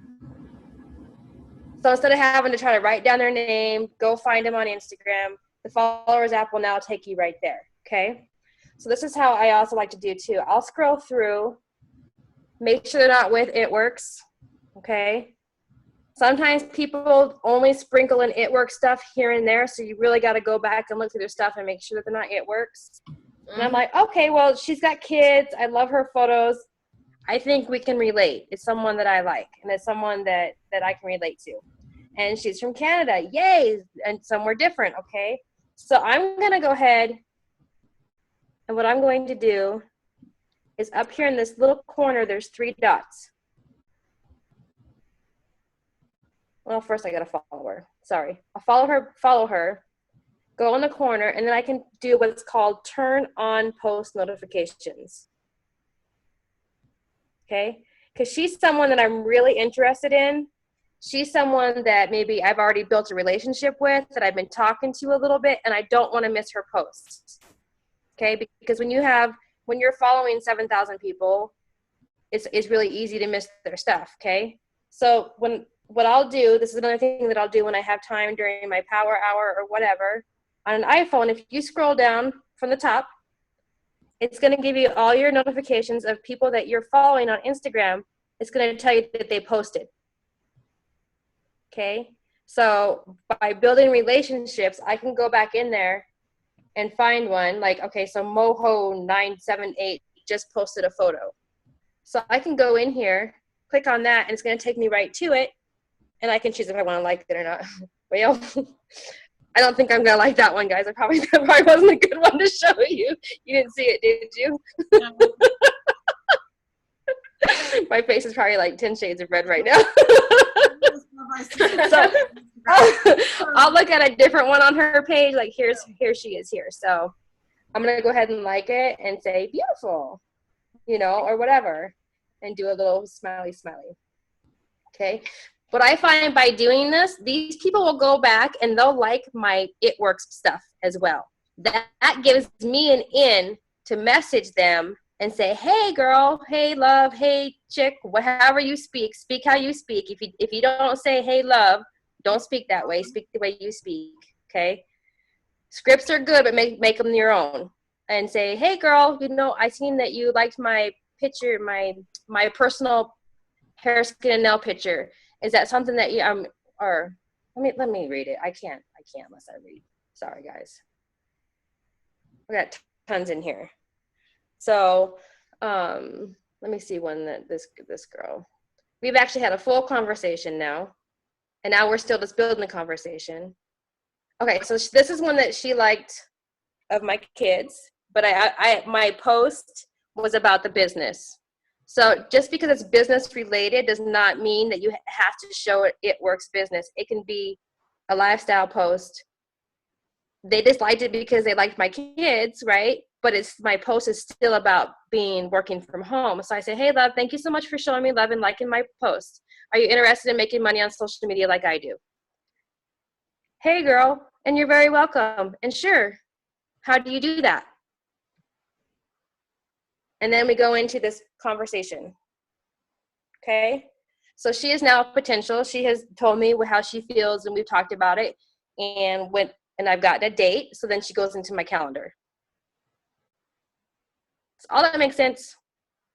So instead of having to try to write down their name, go find them on Instagram, the followers app will now take you right there. Okay. So this is how I also like to do too. I'll scroll through, make sure they're not with It Works. Okay. Sometimes people only sprinkle in It Works stuff here and there. So you really got to go back and look through their stuff and make sure that they're not It Works. And I'm like, okay, well, she's got kids. I love her photos. I think we can relate. It's someone that I like, and it's someone that I can relate to. And she's from Canada. Yay. And somewhere different. Okay. So I'm going to go ahead. And what I'm going to do is up here in this little corner, there's 3 dots. Well, first I got to follow her. Sorry. I'll follow her, go in the corner, and then I can do what's called turn on post notifications. Okay? Because she's someone that I'm really interested in. She's someone that maybe I've already built a relationship with, that I've been talking to a little bit, and I don't want to miss her posts. Okay? Because when you're following 7,000 people, it's really easy to miss their stuff. Okay? So what I'll do, this is another thing that I'll do when I have time during my power hour or whatever, on an iPhone, if you scroll down from the top, it's going to give you all your notifications of people that you're following on Instagram. It's going to tell you that they posted. Okay? So by building relationships, I can go back in there and find one. Like, okay, so Moho978 just posted a photo. So I can go in here, click on that, and it's going to take me right to it. And I can choose if I want to like it or not. Well, I don't think I'm going to like that one, guys. That probably wasn't a good one to show you. You didn't see it, did you? My face is probably like 10 shades of red right now. So I'll look at a different one on her page. Like here she is here. So I'm going to go ahead and like it and say beautiful, you know, or whatever. And do a little smiley. Okay. What I find by doing this, these people will go back and they'll like my It Works stuff as well. That gives me an in to message them and say, hey girl, hey love, hey chick, however you speak how you speak. If you don't say hey love, don't speak that way. Speak the way you speak. Okay. Scripts are good, but make them your own. And say, hey girl, you know, I seen that you liked my picture, my personal hair, skin, and nail picture. Is that something that you or let me read it. I can't unless I read. Sorry guys. We got tons in here. So let me see one that this girl. We've actually had a full conversation now. And now we're still just building the conversation. Okay, so this is one that she liked of my kids, but my post was about the business. So just because it's business related does not mean that you have to show It Works business. It can be a lifestyle post. They just liked it because they liked my kids, right? But my post is still about working from home. So I say, hey love, thank you so much for showing me love and liking my post. Are you interested in making money on social media like I do? Hey girl, and you're very welcome. And sure, how do you do that? And then we go into this conversation. Okay. So she is now potential. She has told me how she feels and we've talked about it and I've gotten a date. So then she goes into my calendar. So all that makes sense.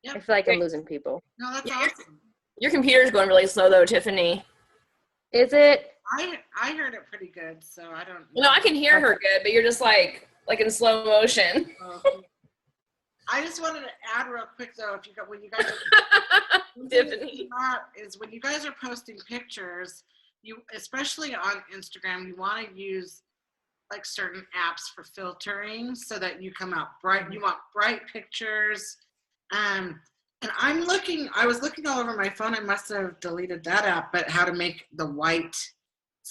Yep. I feel like I'm losing people. No, that's awesome. Your computer's going really slow though, Tiffany. Is it? I heard it pretty good, so I don't know. No, I can hear her good, but you're just like in slow motion. Oh. I just wanted to add real quick though, if you got when you guys Tiffany. is when you guys are posting pictures, you especially on Instagram, you want to use like certain apps for filtering so that you come out bright. You want bright pictures. And I was looking all over my phone. I must have deleted that app, but how to make the white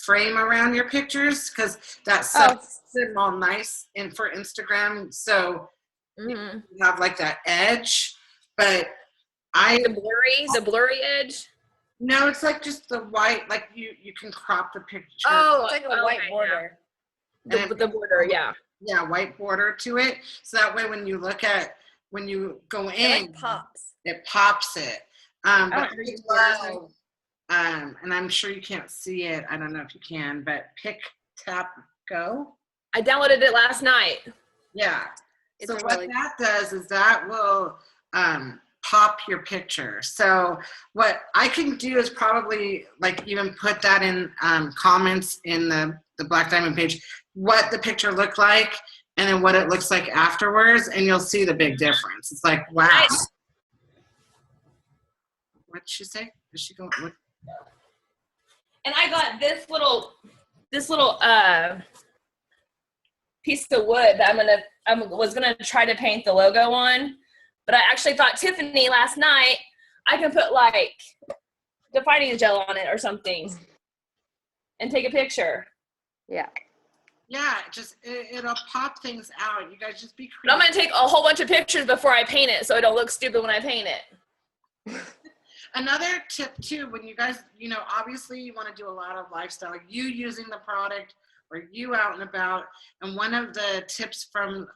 frame around your pictures, because that's them all nice and for Instagram. So you have like that edge, but the blurry edge. no, it's like just the white, like you can crop the picture. Oh, It's like a white border. Yeah. The border, yeah. Yeah, white border to it. So that way when you go in, It pops. it pops it. But I I love, and I'm sure you can't see it. I don't know if you can, but Pick, Tap, Go. I downloaded it last night. Yeah. It's So really what that does is that will pop your picture. So what I can do is probably like even put that in comments in the Black Diamond page, what the picture looked like and then what it looks like afterwards, and you'll see the big difference. It's like, wow. Nice. What'd she say? Did she go? What? And I got this little piece of wood that I was gonna try to paint the logo on, but I actually thought, Tiffany, last night I can put like defining gel on it or something and take a picture. Yeah. Yeah, it'll pop things out. You guys just be But I'm creative. gonna take a whole bunch of pictures before I paint it so it don't look stupid when I paint it. Another tip too, when you guys, obviously you want to do a lot of lifestyle, like you using the product or you out and about. And one of the tips from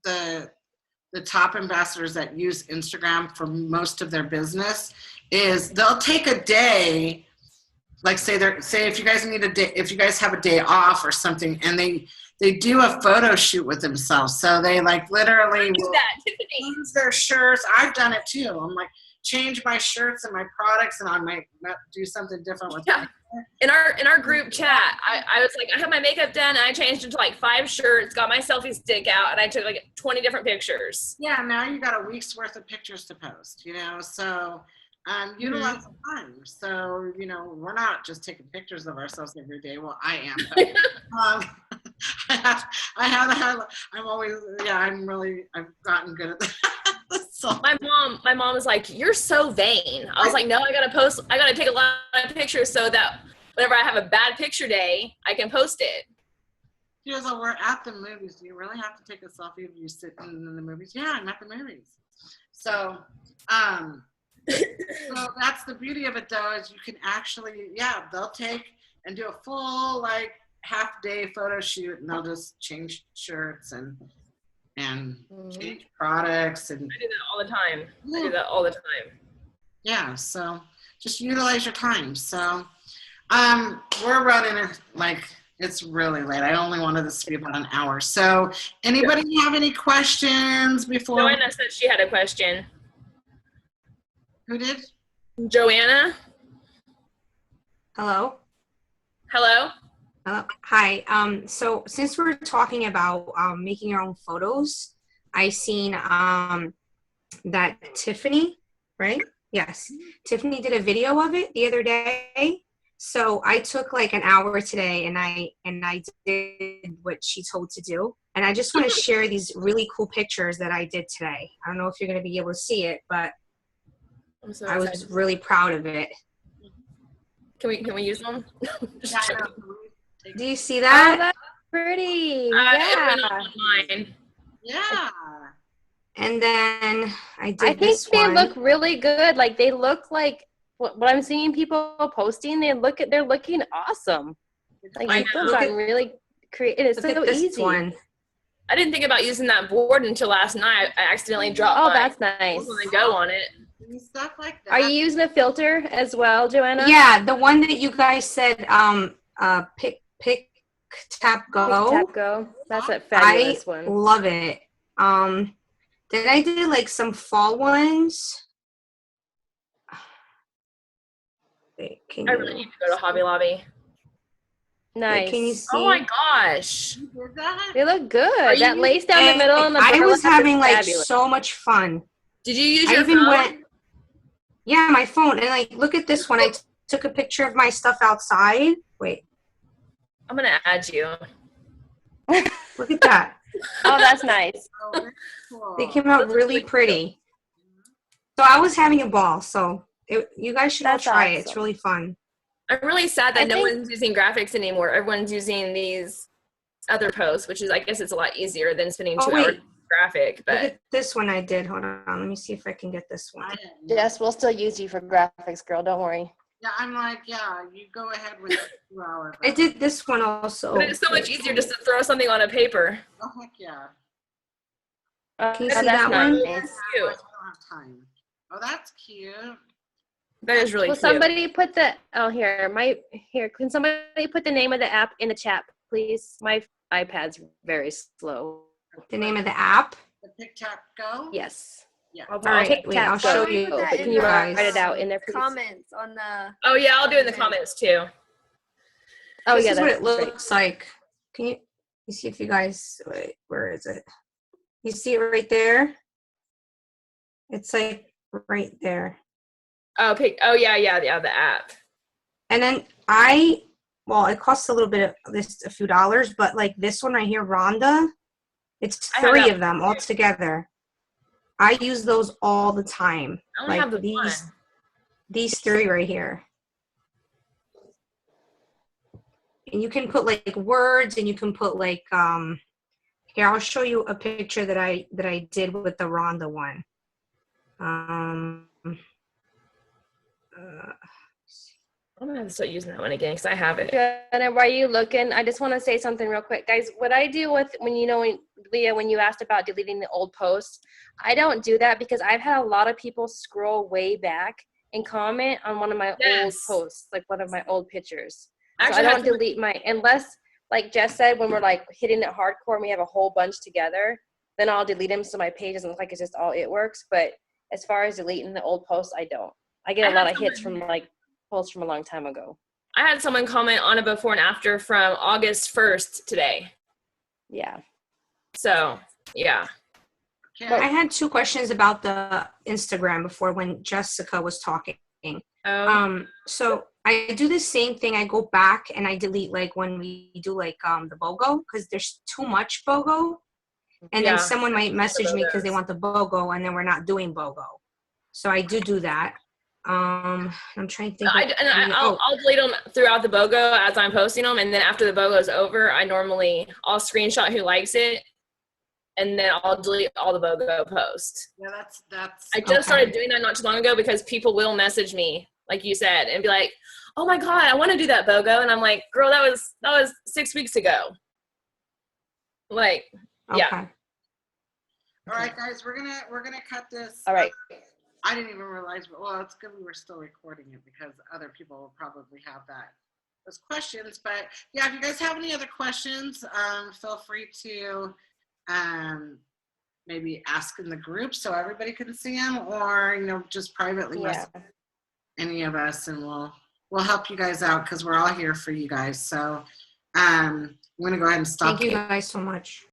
the top ambassadors that use Instagram for most of their business is they'll take a day, like say if you guys need a day, if you guys have a day off or something, and they do a photo shoot with themselves. So they like literally Do will that, Tiffany. change their shirts. I've done it too. I'm like, change my shirts and my products, and I might do something different with Yeah. In our group chat, I was like, I had my makeup done and I changed into like 5 shirts, got my selfie stick out, and I took like 20 different pictures. Yeah, now you got a week's worth of pictures to post, so utilize the time. So, we're not just taking pictures of ourselves every day. Well, I am. But, I've gotten good at that. So, My mom was like, "You're so vain." I was like, "No, I gotta take a lot of pictures so that whenever I have a bad picture day, I can post it." she goes, "Oh, we're at the movies. Do you really have to take a selfie of you sitting in the movies?" Yeah, I'm at the movies. So, so that's the beauty of it, though, is you can actually, they'll take and do a full like half day photo shoot, and they'll just change shirts and change products and I do that all the time. I do that all the time. yeah. So just utilize your time. So we're running it's really late. I only wanted this to be about an hour. So anybody have any questions before? Joanna said she had a question. Who did? Joanna, Hello. hello. Hi. So since we're talking about making your own photos, I seen that Tiffany, right? Yes, Tiffany did a video of it the other day. So I took like an hour today, and I did what she told to do. And I just want to share these really cool pictures that I did today. I don't know if you're going to be able to see it, but I'm so I was excited. really proud of it. Can we use them? Yeah, I know. Do you see Oh, that? that's pretty. It Yeah. went on mine. Yeah. And then I did I think this they one. look really good. Like they look like what I'm seeing people posting. They're looking awesome. Like I people know. gotten really creative. It's Look so at this easy. one. I didn't think about using that board until last night. I accidentally dropped Oh, my that's nice. and go on it. And stuff like that. Are you using a filter as well, Joanna? Yeah, the one that you guys said, pick, tap, go. Tap go. That's a fabulous I one. love it. Then I did like some fall ones. Wait, can I you? really need to go to Hobby Lobby. Nice. Can you see? Oh my gosh. You did that? They look good. Are That you- lace down the middle and the I was burlap is having like fabulous. so much fun. Did you use I your even phone? went, yeah, my phone, and like, look at this one. I took a picture of my stuff outside. Wait, I'm gonna add you. look at that. Oh, that's nice. Oh, very cool. They came out really pretty. So I was having a ball. So you guys should all That's try it. It's awesome. really fun. I'm really sad that I no think- one's using graphics anymore. Everyone's using these other posts, which is, I guess, it's a lot easier than spending 2 Oh, hours wait. on graphic. Look But at this one I did. Hold on. Let me see if I can get this one. I didn't know. Yes, we'll still use you for graphics, girl. Don't worry. Yeah, I'm like, yeah, you go ahead with 2 hours. I did this one also. but it's so much easier just to throw something on a paper. Oh, heck yeah. Can you Oh, see that's that one? nice. I Cute. don't have time. Oh, that's cute. That is really Will cute. somebody put the can somebody put the name of the app in the chat, please? My iPad's very slow. The name of the app. The Pick Tap Go? Yes. Yeah. I'll- All right, Tic wait, Tac I'll show Toe. you. Put that But in can you the, write it out in there, please? comments on the. Oh yeah, I'll do it in the comments too. Oh This yeah, is what that's it great. looks like. Can you see if you guys, wait, where is it? You see it right there? It's like right there. Oh, yeah, the app. And then it costs a little bit of this, a few dollars, but like this one right here, Rhonda, it's I have 3 that of them all together. I use those all the time. I only Like have the one. these 3 right here. And you can put like words, and you can put like here, I'll show you a picture that I did with the Rhonda one. I'm gonna have to start using that one again because I have it. And while you looking, I just want to say something real quick, guys. What I do with Leah, when you asked about deleting the old posts, I don't do that because I've had a lot of people scroll way back and comment on one of my old Yes. posts, like one of my old pictures. So Actually, I I don't had delete unless, like Jess said, when we're like hitting it hardcore and we have a whole bunch together, then I'll delete them so my page doesn't look like it's just all it works. But as far as deleting the old posts, I don't. I get I a lot had of hits someone- from like posts from a long time ago. I had someone comment on a before and after from August 1st today. Yeah. So yeah. Okay. I had 2 questions about the Instagram before when Jessica was talking. So I do the same thing. I go back and I delete like when we do like the BOGO, because there's too much BOGO, and Yeah. then someone might message me because they BOGOs. want the BOGO, and then we're not doing BOGO. So I do that. I'm trying to think. I'll delete them throughout the BOGO as I'm posting them, and then after the BOGO is over, I'll screenshot who likes it, and then I'll delete all the BOGO posts. Yeah, that's. I just Okay. started doing that not too long ago because people will message me, like you said, and be like, "Oh my God, I want to do that BOGO," and I'm like, "Girl, that was 6 weeks ago." Like, yeah. Okay. All right, guys, we're gonna cut this. All right. I didn't even realize. Well, it's good we were still recording it because other people will probably have those questions. But yeah, if you guys have any other questions, feel free to maybe ask in the group so everybody can see them, or just privately Yeah. message any of us, and we'll help you guys out because we're all here for you guys. So I'm gonna go ahead and stop. Thank you guys so much.